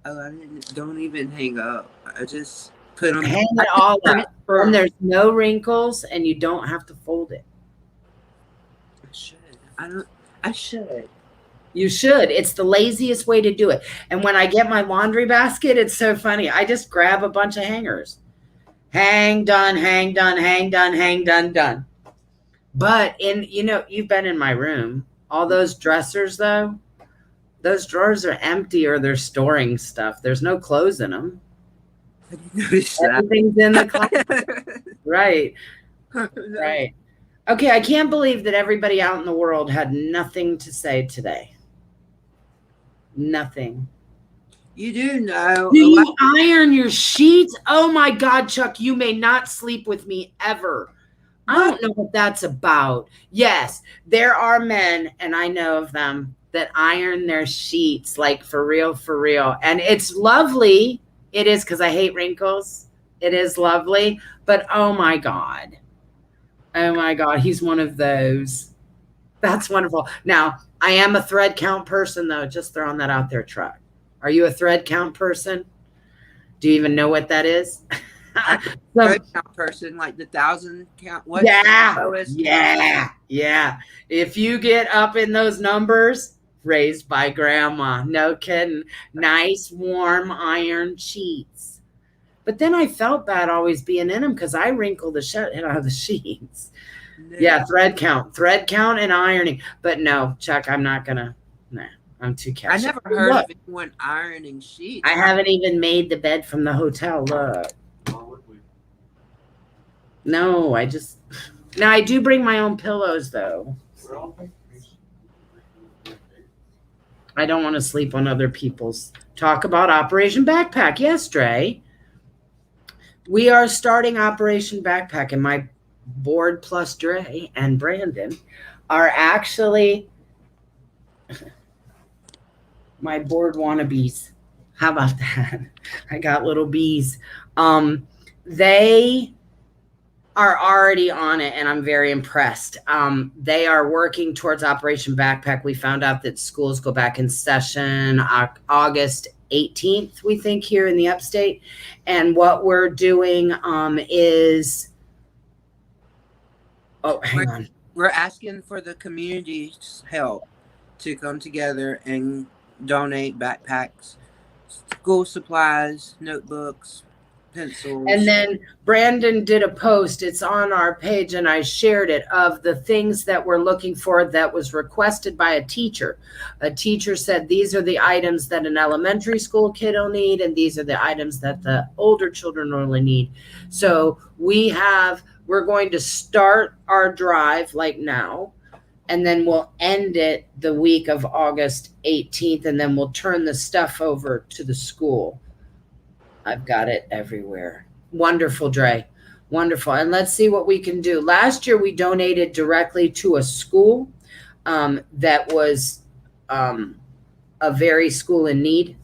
Oh, don't even hang up. I just put them. Hang it all up. And there's no wrinkles and you don't have to fold it. I should. You should. It's the laziest way to do it. And when I get my laundry basket, it's so funny. I just grab a bunch of hangers. Hang, done, hang, done, hang, done, hang, done, done. But you've been in my room. All those dressers, though, those drawers are empty or they're storing stuff. There's no clothes in them. I didn't notice that. Everything's in the closet. Right. Right. Okay, I can't believe that everybody out in the world had nothing to say today. Nothing. You do know. Do you iron your sheets? Oh my God, Chuck, you may not sleep with me ever. I don't know what that's about. Yes, there are men, and I know of them, that iron their sheets, like for real, for real. And it's lovely. It is, because I hate wrinkles. It is lovely. But oh my God. Oh my God, he's one of those. That's wonderful. Now, I am a thread count person, though. Just throwing that out there, Truck. Are you a thread count person? Do you even know what that is? Thread count person, like the 1,000 count. What? Yeah. If you get up in those numbers, raised by grandma. No kidding. Nice, warm iron sheets. But then I felt bad always being in them because I wrinkled the shit out of the sheets. Yeah, thread count and ironing. But no, Chuck, I'm not gonna. Nah, I'm too casual. I never heard of anyone ironing sheets. I haven't even made the bed from the hotel. Look. No, now I do bring my own pillows though. I don't want to sleep on other people's. Talk about Operation Backpack. Yes, Dre. We are starting Operation Backpack, and my board plus Dre and Brandon are actually my board wannabes. How about that? I got little bees. They are already on it, and I'm very impressed. They are working towards Operation Backpack. We found out that schools go back in session August 18th, we think, here in the upstate. And what we're doing is, oh, hang on. We're asking for the community's help to come together and donate backpacks, school supplies, notebooks, pencils. And then Brandon did a post, it's on our page, and I shared it, of the things that we're looking for that was requested by a teacher. A teacher said these are the items that an elementary school kid will need, and these are the items that the older children really need. So we're going to start our drive like now, and then we'll end it the week of August 18th, and then we'll turn the stuff over to the school. I've got it everywhere. Wonderful, Dre. Wonderful. And let's see what we can do. Last year, we donated directly to a school that was a very school in need.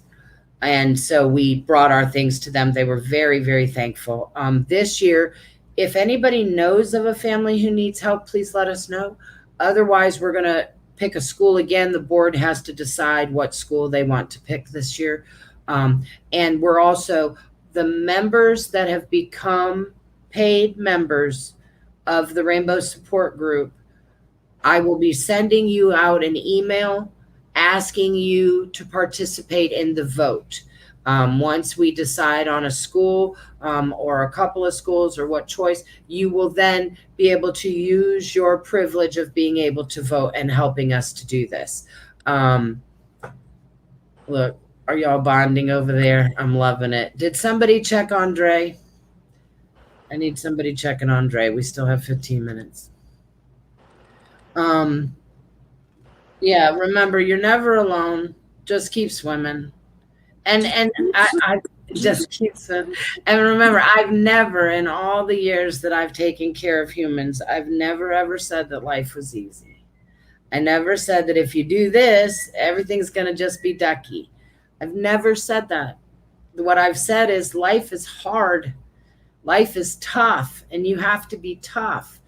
And so we brought our things to them. They were very, very thankful. This year, if anybody knows of a family who needs help, please let us know. Otherwise, we're going to pick a school again. The board has to decide what school they want to pick this year. And we're also, the members that have become paid members of the Rainbow Support Group, I will be sending you out an email asking you to participate in the vote. Once we decide on a school or a couple of schools or what choice, you will then be able to use your privilege of being able to vote and helping us to do this. Look. Are y'all bonding over there? I'm loving it. Did somebody check Andre? I need somebody checking Andre. We still have 15 minutes. Yeah, remember, you're never alone. Just keep swimming. And I just keep swimming. And remember, I've never, in all the years that I've taken care of humans, I've never ever said that life was easy. I never said that if you do this, everything's going to just be ducky. I've never said that. What I've said is life is hard. Life is tough, and you have to be tough,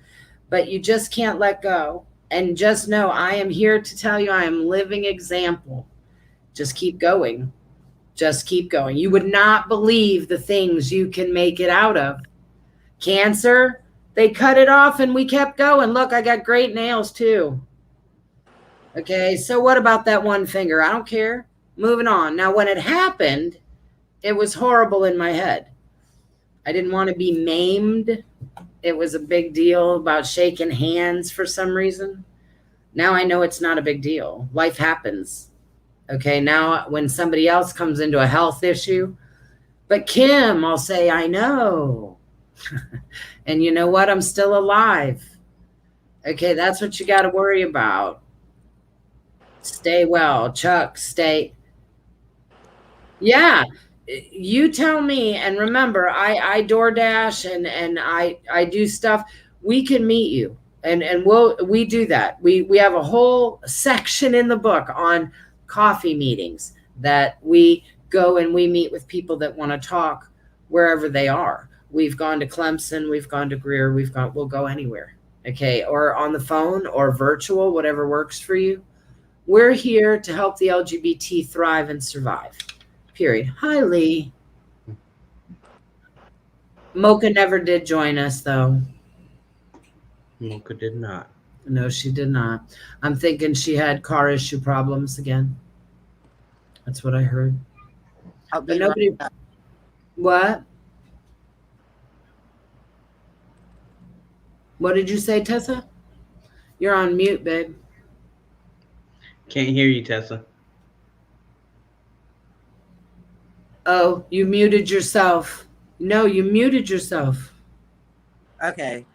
but you just can't let go. And just know I am here to tell you I am living example. Just keep going. Just keep going. You would not believe the things you can make it out of. Cancer, they cut it off and we kept going. Look, I got great nails too. Okay, so what about that one finger? I don't care. Moving on. Now, when it happened, it was horrible in my head. I didn't want to be maimed. It was a big deal about shaking hands for some reason. Now I know it's not a big deal. Life happens. Okay, now when somebody else comes into a health issue, but Kim, I'll say, I know. And you know what? I'm still alive. Okay, that's what you got to worry about. Stay well. Chuck, stay. Yeah, you tell me. And remember, I DoorDash and I do stuff. We can meet you, and we do that. We have a whole section in the book on coffee meetings that we go and we meet with people that want to talk wherever they are. We've gone to Clemson, we've gone to Greer, we'll go anywhere. Okay, or on the phone or virtual, whatever works for you. We're here to help the LGBT thrive and survive. Period. Hi, Lee. Mocha never did join us, though. Mocha did not. No, she did not. I'm thinking she had car issue problems again. That's what I heard. I'll be But nobody. right back. What? What did you say, Tessa? You're on mute, babe. Can't hear you, Tessa. Oh, you muted yourself. No, you muted yourself. Okay.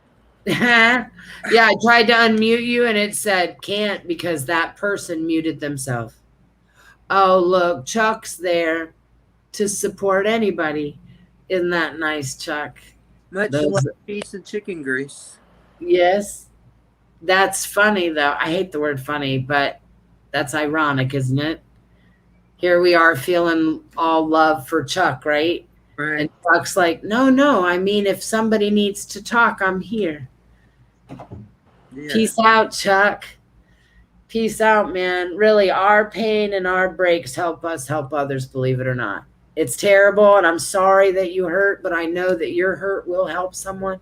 Yeah, I tried to unmute you and it said can't because that person muted themselves. Oh, look, Chuck's there to support anybody. Isn't that nice, Chuck? Much like a piece of chicken grease. Yes. That's funny, though. I hate the word funny, but that's ironic, isn't it? Here we are feeling all love for Chuck, right? Right. And Chuck's like, no, I mean, if somebody needs to talk, I'm here. Yeah. Peace out, Chuck. Peace out, man. Really, our pain and our breaks help us help others, believe it or not. It's terrible, and I'm sorry that you hurt, but I know that your hurt will help someone.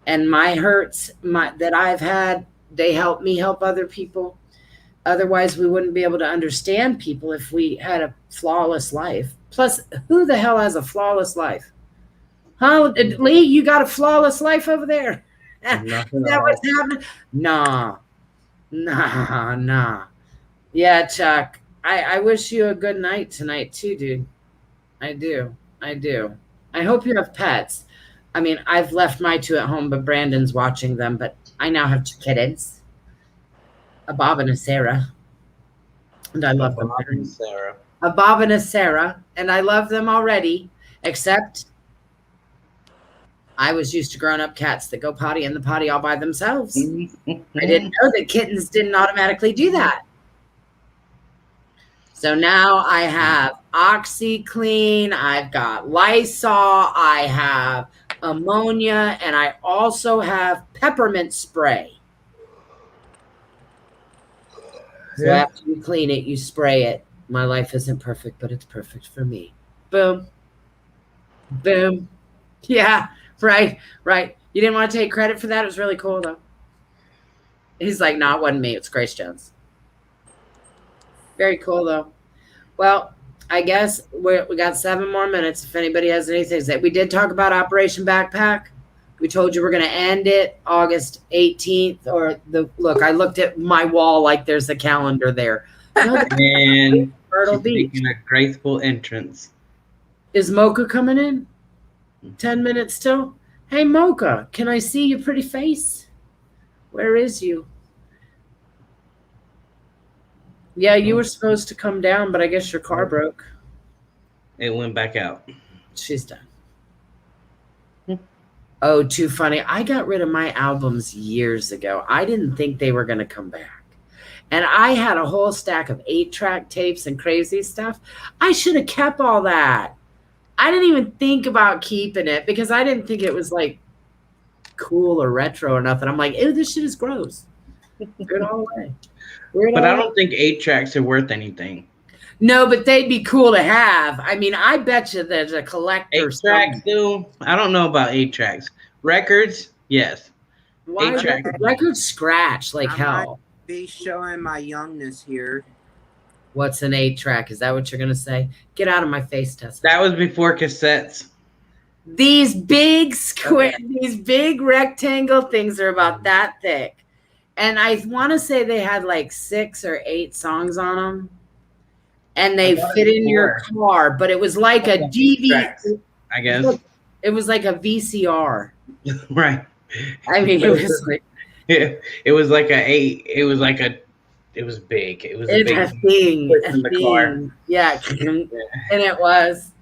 And my hurts that I've had, they help me help other people. Otherwise, we wouldn't be able to understand people if we had a flawless life. Plus, who the hell has a flawless life? Huh, Lee, you got a flawless life over there? Is that what's happening? Nah. Yeah, Chuck. I wish you a good night tonight too, dude. I do. I hope you have pets. I mean, I've left my 2 at home, but Brandon's watching them. But I now have 2 kittens, a Bob and a Sarah, and I love them. Sarah. A Bob and a Sarah, and I love them already. Except, I was used to grown-up cats that go potty in the potty all by themselves. I didn't know that kittens didn't automatically do that. So now I have OxyClean, I've got Lysol, I have ammonia, and I also have peppermint spray. So after you clean it, you spray it. My life isn't perfect, but it's perfect for me. Boom. Boom. Yeah, right. You didn't want to take credit for that? It was really cool, though. He's like, no, it wasn't me. It's Grace Jones. Very cool, though. Well, I guess we got 7 more minutes if anybody has anything to say. We did talk about Operation Backpack. We told you we're going to end it August 18th. Look, I looked at my wall like there's a calendar there. And Myrtle she's Beach. making a graceful entrance. Is Mocha coming in? 10 minutes still? Hey, Mocha, can I see your pretty face? Where is you? Yeah, you were supposed to come down, but I guess your car broke. It went back out. She's done. Oh, too funny. I got rid of my albums years ago. I didn't think they were going to come back. And I had a whole stack of 8-track tapes and crazy stuff. I should have kept all that. I didn't even think about keeping it because I didn't think it was like cool or retro or nothing. I'm like, ew, this shit is gross. Throw it all away. But I don't think 8-tracks are worth anything. No, but they'd be cool to have. I mean, I bet you there's a collector. 8-tracks, do. I don't know about 8-tracks. Records, yes. Why 8-track. records scratch like I hell. Be showing my youngness here. What's an 8-track? Is that what you're gonna say? Get out of my face, Tessa. That was before cassettes. These big square, these big rectangle things are about that thick. And I want to say they had like 6 or 8 songs on them. And they fit in your car, but it was like a DVD. I guess. It was like a VCR. Right. I mean, it was like it was like a 8. It was like a. It was big. It was a big thing. in the car. Yeah, and it was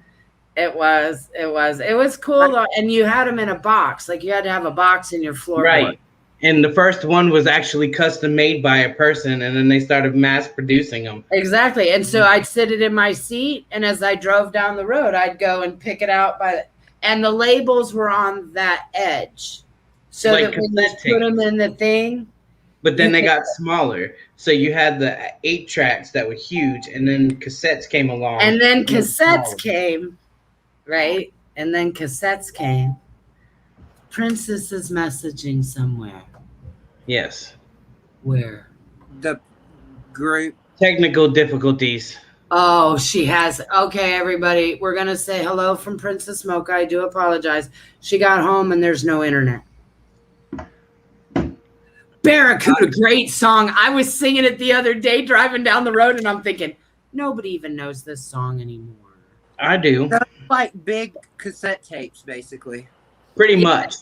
cool though. And you had them in a box, like you had to have a box in your floorboard. Right. And the first one was actually custom made by a person, and then they started mass producing them. Exactly. And so I'd sit it in my seat, and as I drove down the road, I'd go and pick it out and the labels were on that edge, so Like that when you put them in the thing. But then they got smaller. So you had the 8-tracks that were huge, and then cassettes came along. And then cassettes came, right? And then cassettes came. Princess is messaging somewhere. Yes. Where? The group. Technical difficulties. Oh, she has. Okay, everybody. We're going to say hello from Princess Mocha. I do apologize. She got home and there's no internet. Barracuda, great song. I was singing it the other day driving down the road, and I'm thinking, nobody even knows this song anymore. I do. They're like big cassette tapes, basically. Pretty much.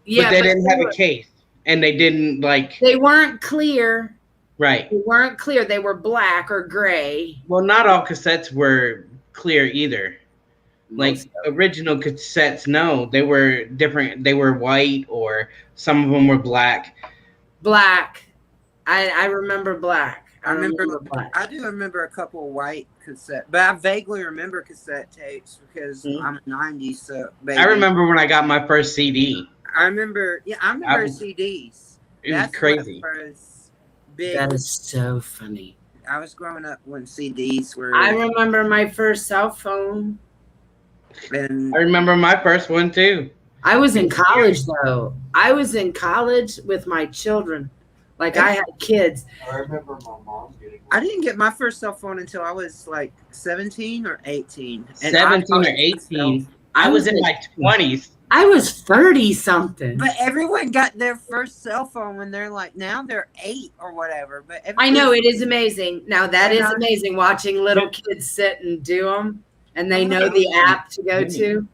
Yeah, but they didn't have a case. And they didn't like. They weren't clear. Right. They weren't clear. They were black or gray. Well, not all cassettes were clear either. Like original cassettes, no. They were different. They were white, or some of them were black. Black. I remember black. I remember. what. I do remember a couple of white cassette, but I vaguely remember cassette tapes because I'm a '90s baby. I remember when I got my first CD. I remember CDs. It was crazy. Was big. That is so funny. I was growing up when CDs were. I remember my first cell phone. And I remember my first one too. I was in college though. I was in college with my children. Like I had kids. I remember my mom getting one. I didn't get my first cell phone until I was like 17 or 18. And 17 or 18. I was in my 20s. I was 30 something. But everyone got their first cell phone when they're like, now they're 8 or whatever. But I know, it is amazing. Now that is Yeah. amazing watching little kids sit and do them and they know the app to go to.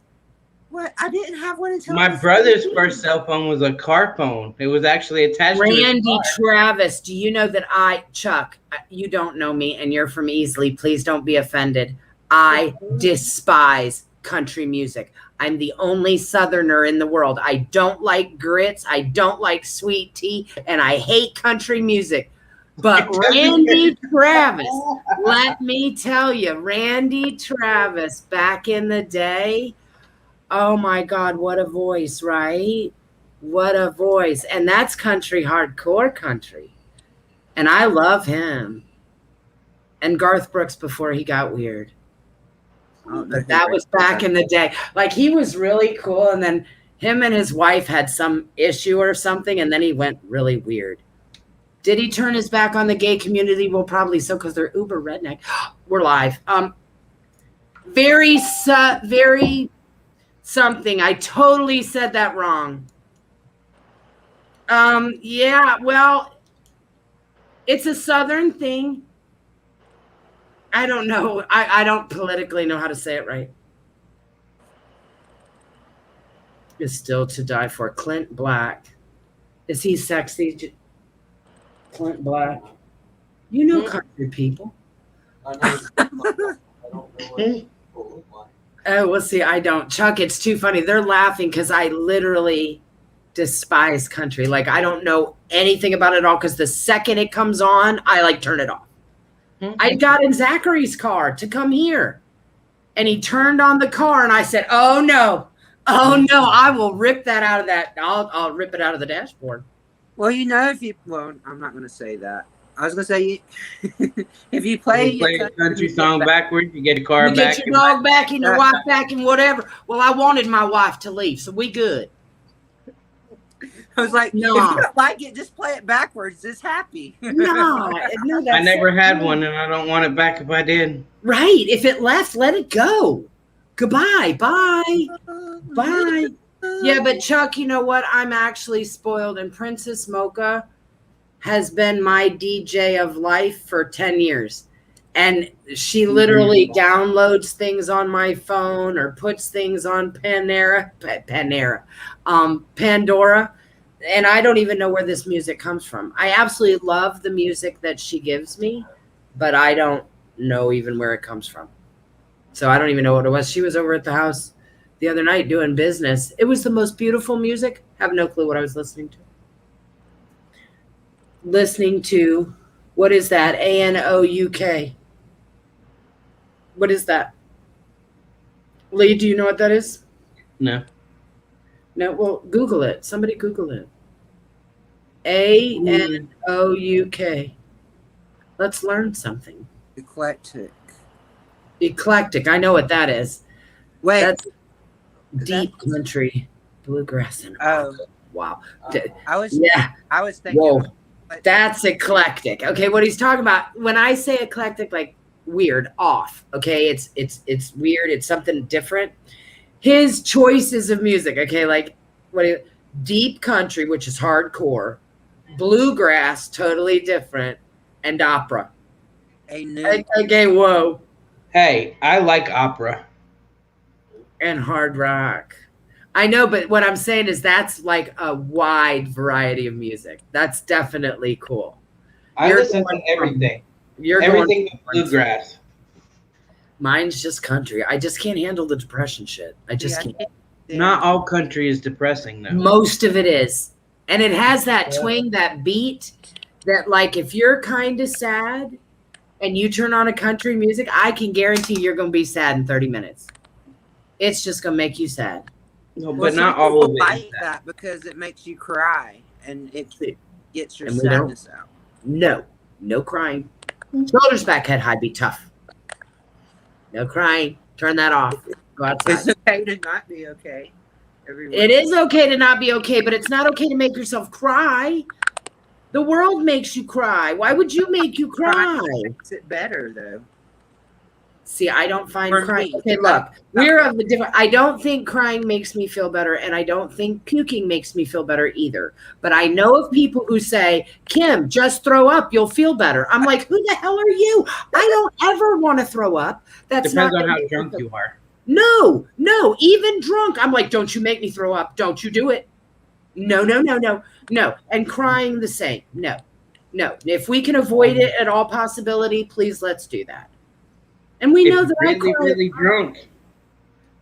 What? I didn't have one until My I was brother's 17. first cell phone was a car phone. It was actually attached to his Randy car. Travis, do you know that Chuck, you don't know me and you're from Easley. Please don't be offended. I despise country music. I'm the only Southerner in the world. I don't like grits. I don't like sweet tea. And I hate country music. But Randy Travis, let me tell you, Randy Travis back in the day, oh my God, what a voice, right? What a voice. And that's country, hardcore country. And I love him. And Garth Brooks before he got weird. Oh, But that was back in the day. Like he was really cool. And then him and his wife had some issue or something. And then he went really weird. Did he turn his back on the gay community? Well, probably so because they're uber redneck. We're live. Very something. I totally said that wrong. Yeah, well, it's a Southern thing. I don't know. I don't politically know how to say it right. Is still to die for. Clint Black. Is he sexy? Clint Black. You know country people. I know. I don't know what people look like. Oh, well, see, I don't. Chuck, it's too funny. They're laughing because I literally despise country. Like, I don't know anything about it at all because the second it comes on, I like turn it off. I got in Zachary's car to come here and he turned on the car and I said, oh no, I will rip that out of that. I'll rip it out of the dashboard. Well, I'm not going to say that. I was going to say, if you play, You play a country song backwards, you get a car You back. get your dog back and your wife back and whatever. Well, I wanted my wife to leave, so we good. I was like, No. if you don't like it, just play it backwards. It's happy. No, that's I never had one, and I don't want it back if I did. Right. If it left, let it go. Goodbye. Bye. Bye. Yeah, but Chuck, you know what? I'm actually spoiled, and Princess Mocha has been my DJ of life for 10 years. And she literally downloads things on my phone or puts things on Pandora. And I don't even know where this music comes from. I absolutely love the music that she gives me, but I don't know even where it comes from. So I don't even know what it was. She was over at the house the other night doing business. It was the most beautiful music. Have no clue what I was listening to. What is that? ANOUK. What is that? Lee, do you know what that is? No. No, well, Google it. Somebody Google it. ANOUK. Let's learn something. Eclectic. Eclectic. I know what that is. Wait. That's deep country, bluegrass, and rock. Wow. I was thinking. Whoa. That's eclectic. Okay, what he's talking about when I say eclectic, like weird, off. Okay, it's weird. It's something different. His choices of music. Okay, like deep country, which is hardcore, bluegrass, totally different, and opera. Okay, whoa. Hey, I like opera. And hard rock. I know, but what I'm saying is that's like a wide variety of music. That's definitely cool. I listen to everything. Everything but bluegrass. Mine's just country. I just can't handle the depression shit. I just can't. Not all country is depressing, though. Most of it is. And it has that twang, that beat, that like if you're kind of sad and you turn on a country music, I can guarantee you're going to be sad in 30 minutes. It's just going to make you sad. No, Well, but not some all of people it. like that because it makes you cry and it gets your And we don't. sadness out. No crying. Shoulders back, head high, be tough. No crying. Turn that off. Go outside. It's okay to not be okay. Everyone. It is okay to not be okay, but it's not okay to make yourself cry. The world makes you cry. Why would you make you cry? Makes it better though. See, I don't find For crying. me. Okay, look, we're of the different. I don't think crying makes me feel better, and I don't think puking makes me feel better either. But I know of people who say, Kim, just throw up, you'll feel better. I'm like, who the hell are you? I don't ever want to throw up. That's Depends not on how gonna- drunk you are. No, even drunk. I'm like, don't you make me throw up. Don't you do it. No. And crying the same. No. If we can avoid it at all possibility, please let's do that. And we If know you're that I really, cry. really drunk,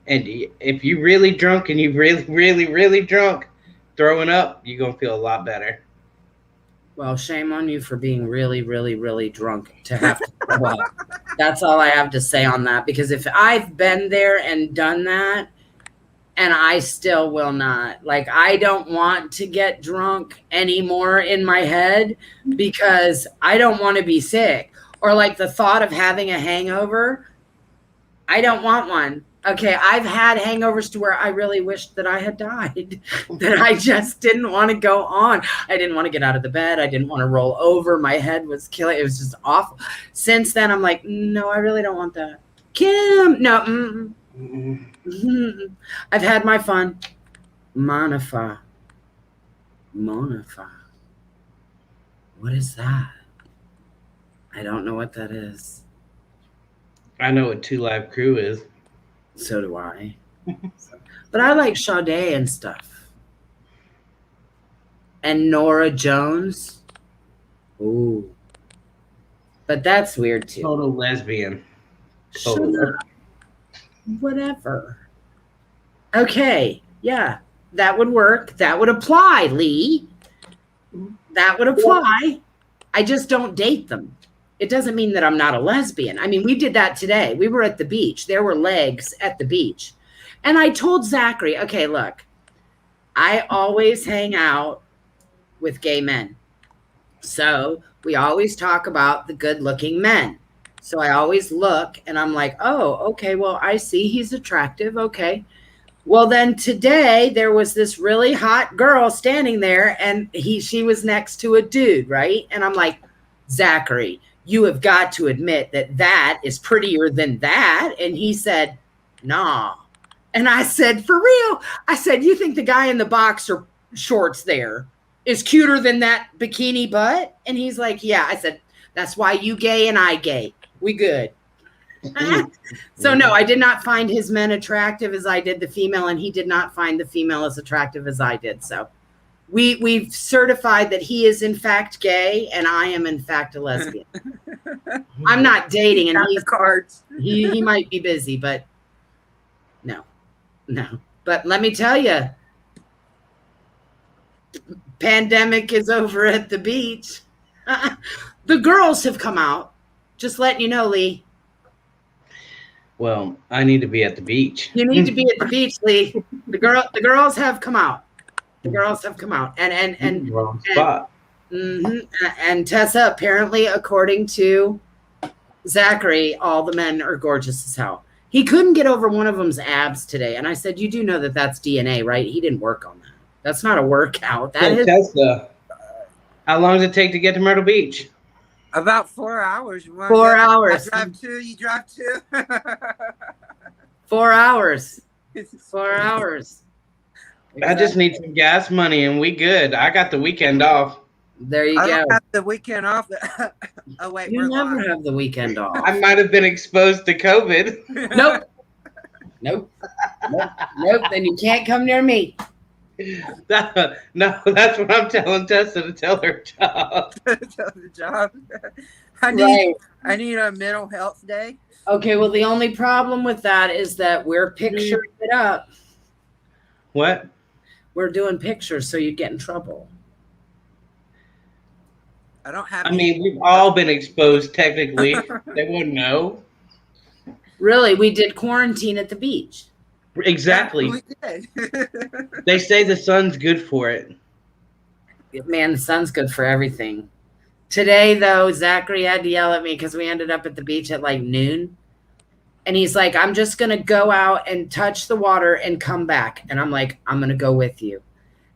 and if you're really drunk and you're really, really, really drunk, throwing up, you're going to feel a lot better. Well, shame on you for being really, really, really drunk to have to throw up. That's all I have to say on that. Because if I've been there and done that, and I still will not. Like, I don't want to get drunk anymore in my head because I don't want to be sick. Or like the thought of having a hangover, I don't want one. Okay, I've had hangovers to where I really wished that I had died, that I just didn't want to go on. I didn't want to get out of the bed. I didn't want to roll over. My head was killing. It was just awful. Since then, I'm like, no, I really don't want that. Kim, no. I've had my fun. Monifa. What is that? I don't know what that is. I know what 2 Live Crew is. So do I. But I like Sade and stuff. And Nora Jones. Ooh. But that's weird too. Total lesbian. Shut Total. up. Whatever. Okay. Yeah. That would work. That would apply, Lee. That would apply. I just don't date them. It doesn't mean that I'm not a lesbian. I mean, we did that today. We were at the beach. There were legs at the beach. And I told Zachary, okay, look, I always hang out with gay men. So we always talk about the good looking men. So I always look and I'm like, oh, okay, well, I see he's attractive. Okay. Well, then today there was this really hot girl standing there and she was next to a dude, right? And I'm like, Zachary, you have got to admit that that is prettier than that. And he said, nah. And I said, for real? I said, you think the guy in the boxer shorts there is cuter than that bikini butt? And he's like, yeah. I said, that's why you gay and I gay. We good. So no, I did not find his men attractive as I did the female, and he did not find the female as attractive as I did. So we've certified that he is in fact gay and I am in fact a lesbian. I'm not dating, and Got the cards. he might be busy, but no. But let me tell you, pandemic is over at the beach. The girls have come out. Just letting you know, Lee. Well, I need to be at the beach. You need to be at the beach, Lee. The girls have come out. The girls have come out, and Wrong spot. and Tessa, apparently, according to Zachary, all the men are gorgeous as hell. He couldn't get over one of them's abs today, and I said, "You do know that that's DNA, right? He didn't work on that. That's not a workout. That Hey, is." Tessa, how long does it take to get to Myrtle Beach? About 4 hours. You wanna 4 go? hours. I drive 2, you drive 2. 4 hours. 4 hours. I just need some gas money and we good. I got the weekend off. There you I go. don't have the weekend off. Oh wait, You we're never live. have the weekend off. I might have been exposed to COVID. Nope. Then you can't come near me. No, that's what I'm telling Tessa to tell her job. The job. I need a mental health day. Okay, well, the only problem with that is that we're picturing it up. What? We're doing pictures, so you'd get in trouble. I don't have. I mean, we've all been exposed technically. They wouldn't know. Really, we did quarantine at the beach. Exactly. We did. They say the sun's good for it. Man, the sun's good for everything. Today, though, Zachary had to yell at me because we ended up at the beach at like noon. And he's like, I'm just going to go out and touch the water and come back. And I'm like, I'm going to go with you.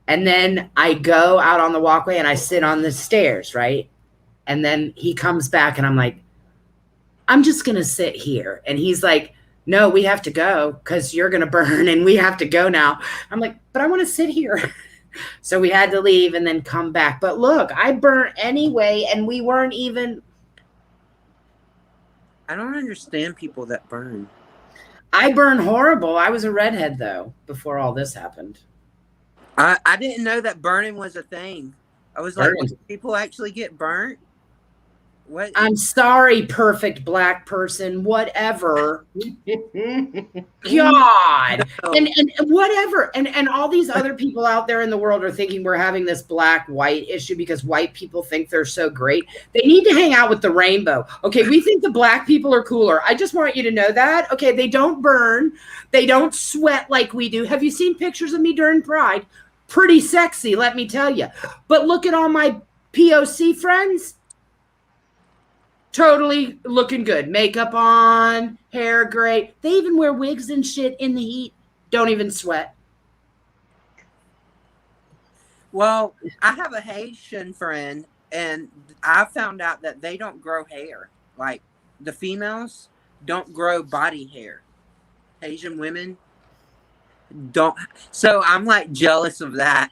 And then I go out on the walkway and I sit on the stairs, right? And then he comes back and I'm like, I'm just going to sit here. And he's like, no, we have to go because you're going to burn and we have to go now. I'm like, but I want to sit here. So we had to leave and then come back. But look, I burnt anyway, and we weren't even. I don't understand people that burn. I burn horrible. I was a redhead, though, before all this happened. I didn't know that burning was a thing. I was like, Burning. people actually get burnt? What? I'm sorry, perfect black person, whatever. God. And whatever. And all these other people out there in the world are thinking we're having this black-white issue because white people think they're so great. They need to hang out with the rainbow. Okay, we think the black people are cooler. I just want you to know that. Okay, they don't burn. They don't sweat like we do. Have you seen pictures of me during Pride? Pretty sexy, let me tell you. But look at all my POC friends. Totally looking good. Makeup on, hair great. They even wear wigs and shit in the heat. Don't even sweat. Well, I have a Haitian friend, and I found out that they don't grow hair. Like, the females don't grow body hair. Asian women don't. So I'm like jealous of that.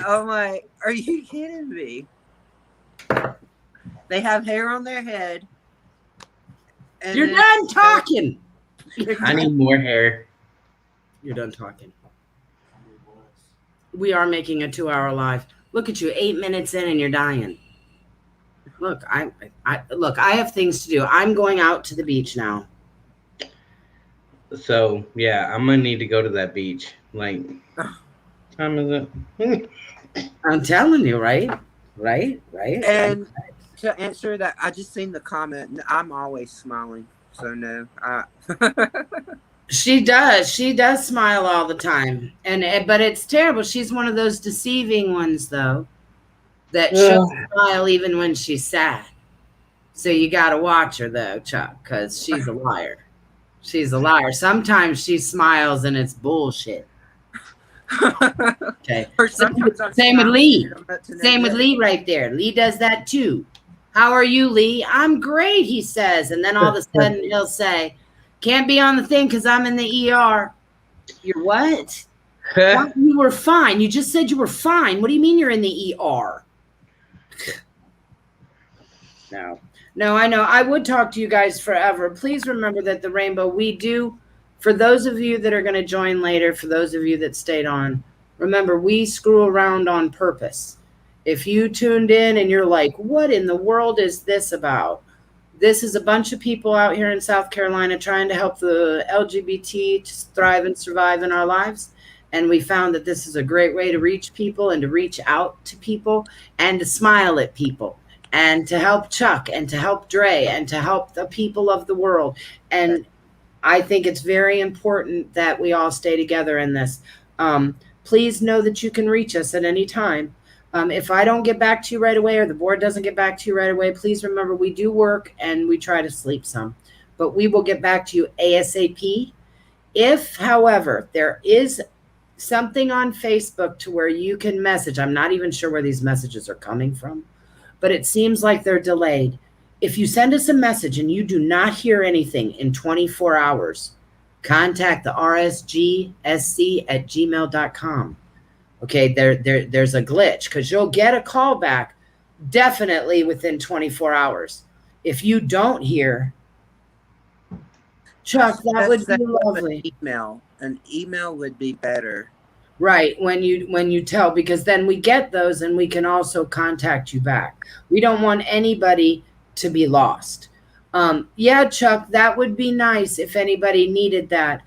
I'm like, are you kidding me? They have hair on their head. And You're then- done talking. I need more hair. You're done talking. We are making a 2-hour live. Look at you, 8 minutes in and you're dying. Look, I have things to do. I'm going out to the beach now. So yeah, I'm gonna need to go to that beach. Like, time is it? I'm telling you, right? Right? And to answer that, I just seen the comment. I'm always smiling. So no. She does smile all the time, but it's terrible. She's one of those deceiving ones, though, that she'll smile even when she's sad. So you got to watch her, though, Chuck, because she's a liar. She's a liar. Sometimes she smiles and it's bullshit. Okay. Or sometimes I'm Same with smiling Lee. and I'm up to no Same with good. Lee right there. Lee does that too. How are you, Lee? I'm great, he says, and then all of a sudden he'll say, "Can't be on the thing because I'm in the ER." You're what? What? You were fine. You just said you were fine. What do you mean you're in the ER? No, I know. I would talk to you guys forever. Please remember that the rainbow, we do, for those of you that are going to join later, for those of you that stayed on, remember, we screw around on purpose. If you tuned in and you're like, what in the world is this about? This is a bunch of people out here in South Carolina trying to help the LGBT to thrive and survive in our lives. And we found that this is a great way to reach people and to reach out to people and to smile at people and to help Chuck and to help Dre and to help the people of the world. And I think it's very important that we all stay together in this. Please know that you can reach us at any time. If I don't get back to you right away or the board doesn't get back to you right away, please remember we do work and we try to sleep some. But we will get back to you ASAP. If, however, there is something on Facebook to where you can message, I'm not even sure where these messages are coming from, but it seems like they're delayed. If you send us a message and you do not hear anything in 24 hours, contact the rsgsc@gmail.com. Okay, there's a glitch because you'll get a call back definitely within 24 hours. If you don't hear, Chuck, that would be lovely. An email would be better. Right, when you tell, because then we get those and we can also contact you back. We don't want anybody to be lost. Yeah, Chuck, that would be nice if anybody needed that.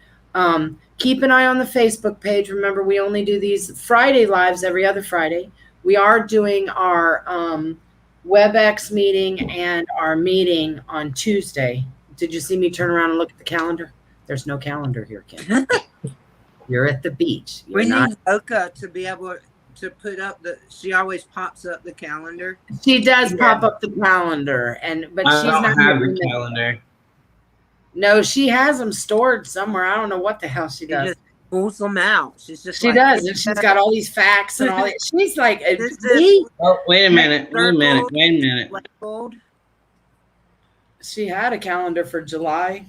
Keep an eye on the Facebook page. Remember, we only do these Friday lives every other Friday. we are doing our WebEx meeting and our meeting on Tuesday. Did you see me turn around and look at the calendar? There's no calendar here, Kim. You're at the beach. You're We not. need Oka to be able to put up she always pops up the calendar. She does pop up the calendar, but I she's don't not have here. the calendar. No, she has them stored somewhere. I don't know what the hell she She does. just pulls them out. She's just She like, does, and she's got all these facts and all that. She's like, This is- me? Oh, wait a minute. labeled. She had a calendar for July.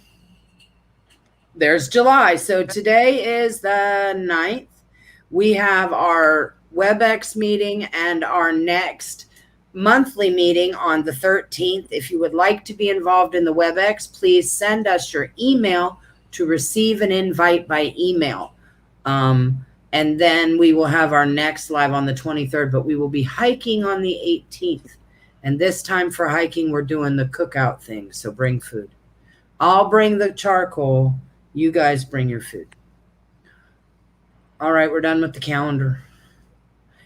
There's July. So today is the 9th. We have our WebEx meeting and our next monthly meeting on the 13th. If you would like to be involved in the WebEx, please send us your email to receive an invite by email. And then we will have our next live on the 23rd, but we will be hiking on the 18th. And this time for hiking, we're doing the cookout thing. So bring food. I'll bring the charcoal. You guys bring your food. All right, we're done with the calendar.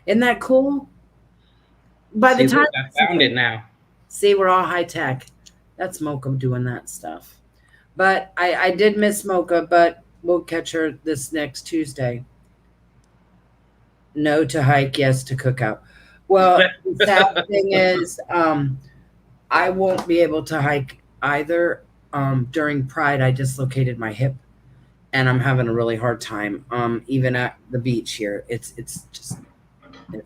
Isn't that cool? By the See, time I found it now. See, we're all high tech. That's Mocha doing that stuff. But I did miss Mocha, but we'll catch her this next Tuesday. No to hike, yes to cookout. Well, the sad thing is, I won't be able to hike either. During Pride, I dislocated my hip, and I'm having a really hard time. Even at the beach here, it's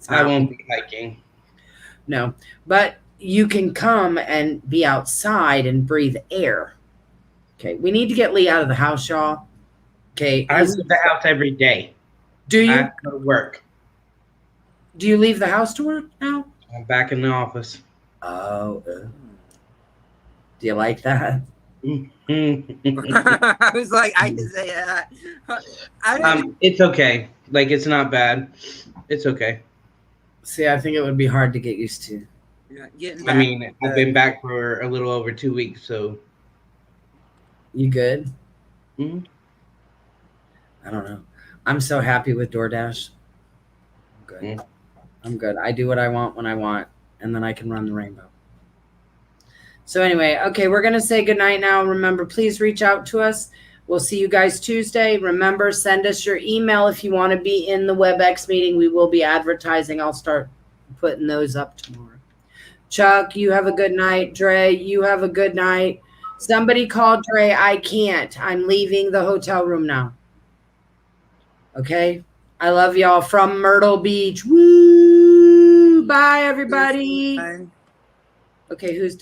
I won't be hiking. No, but you can come and be outside and breathe air. Okay, we need to get Lee out of the house, y'all. Okay, I leave the house every day. do I you have to go to work. do you leave the house to work now? I'm back in the office. Oh, do you like that? I was like, I can say that. I don't It's okay. Like, it's not bad. It's okay. See, I think it would be hard to get used to. getting I back mean, to I've been back for a little over 2 weeks, so. You good? Mhm. I don't know. I'm so happy with DoorDash. I'm good. Mm. I'm good. I do what I want when I want, and then I can run the rainbow. So anyway, okay, we're going to say goodnight now. Remember, please reach out to us. We'll see you guys Tuesday. Remember, send us your email if you want to be in the WebEx meeting. We will be advertising. I'll start putting those up tomorrow. Chuck, you have a good night. Dre, you have a good night. Somebody call Dre. I can't. I'm leaving the hotel room now. Okay? I love y'all from Myrtle Beach. Woo! Bye, everybody. Fine. Okay, who's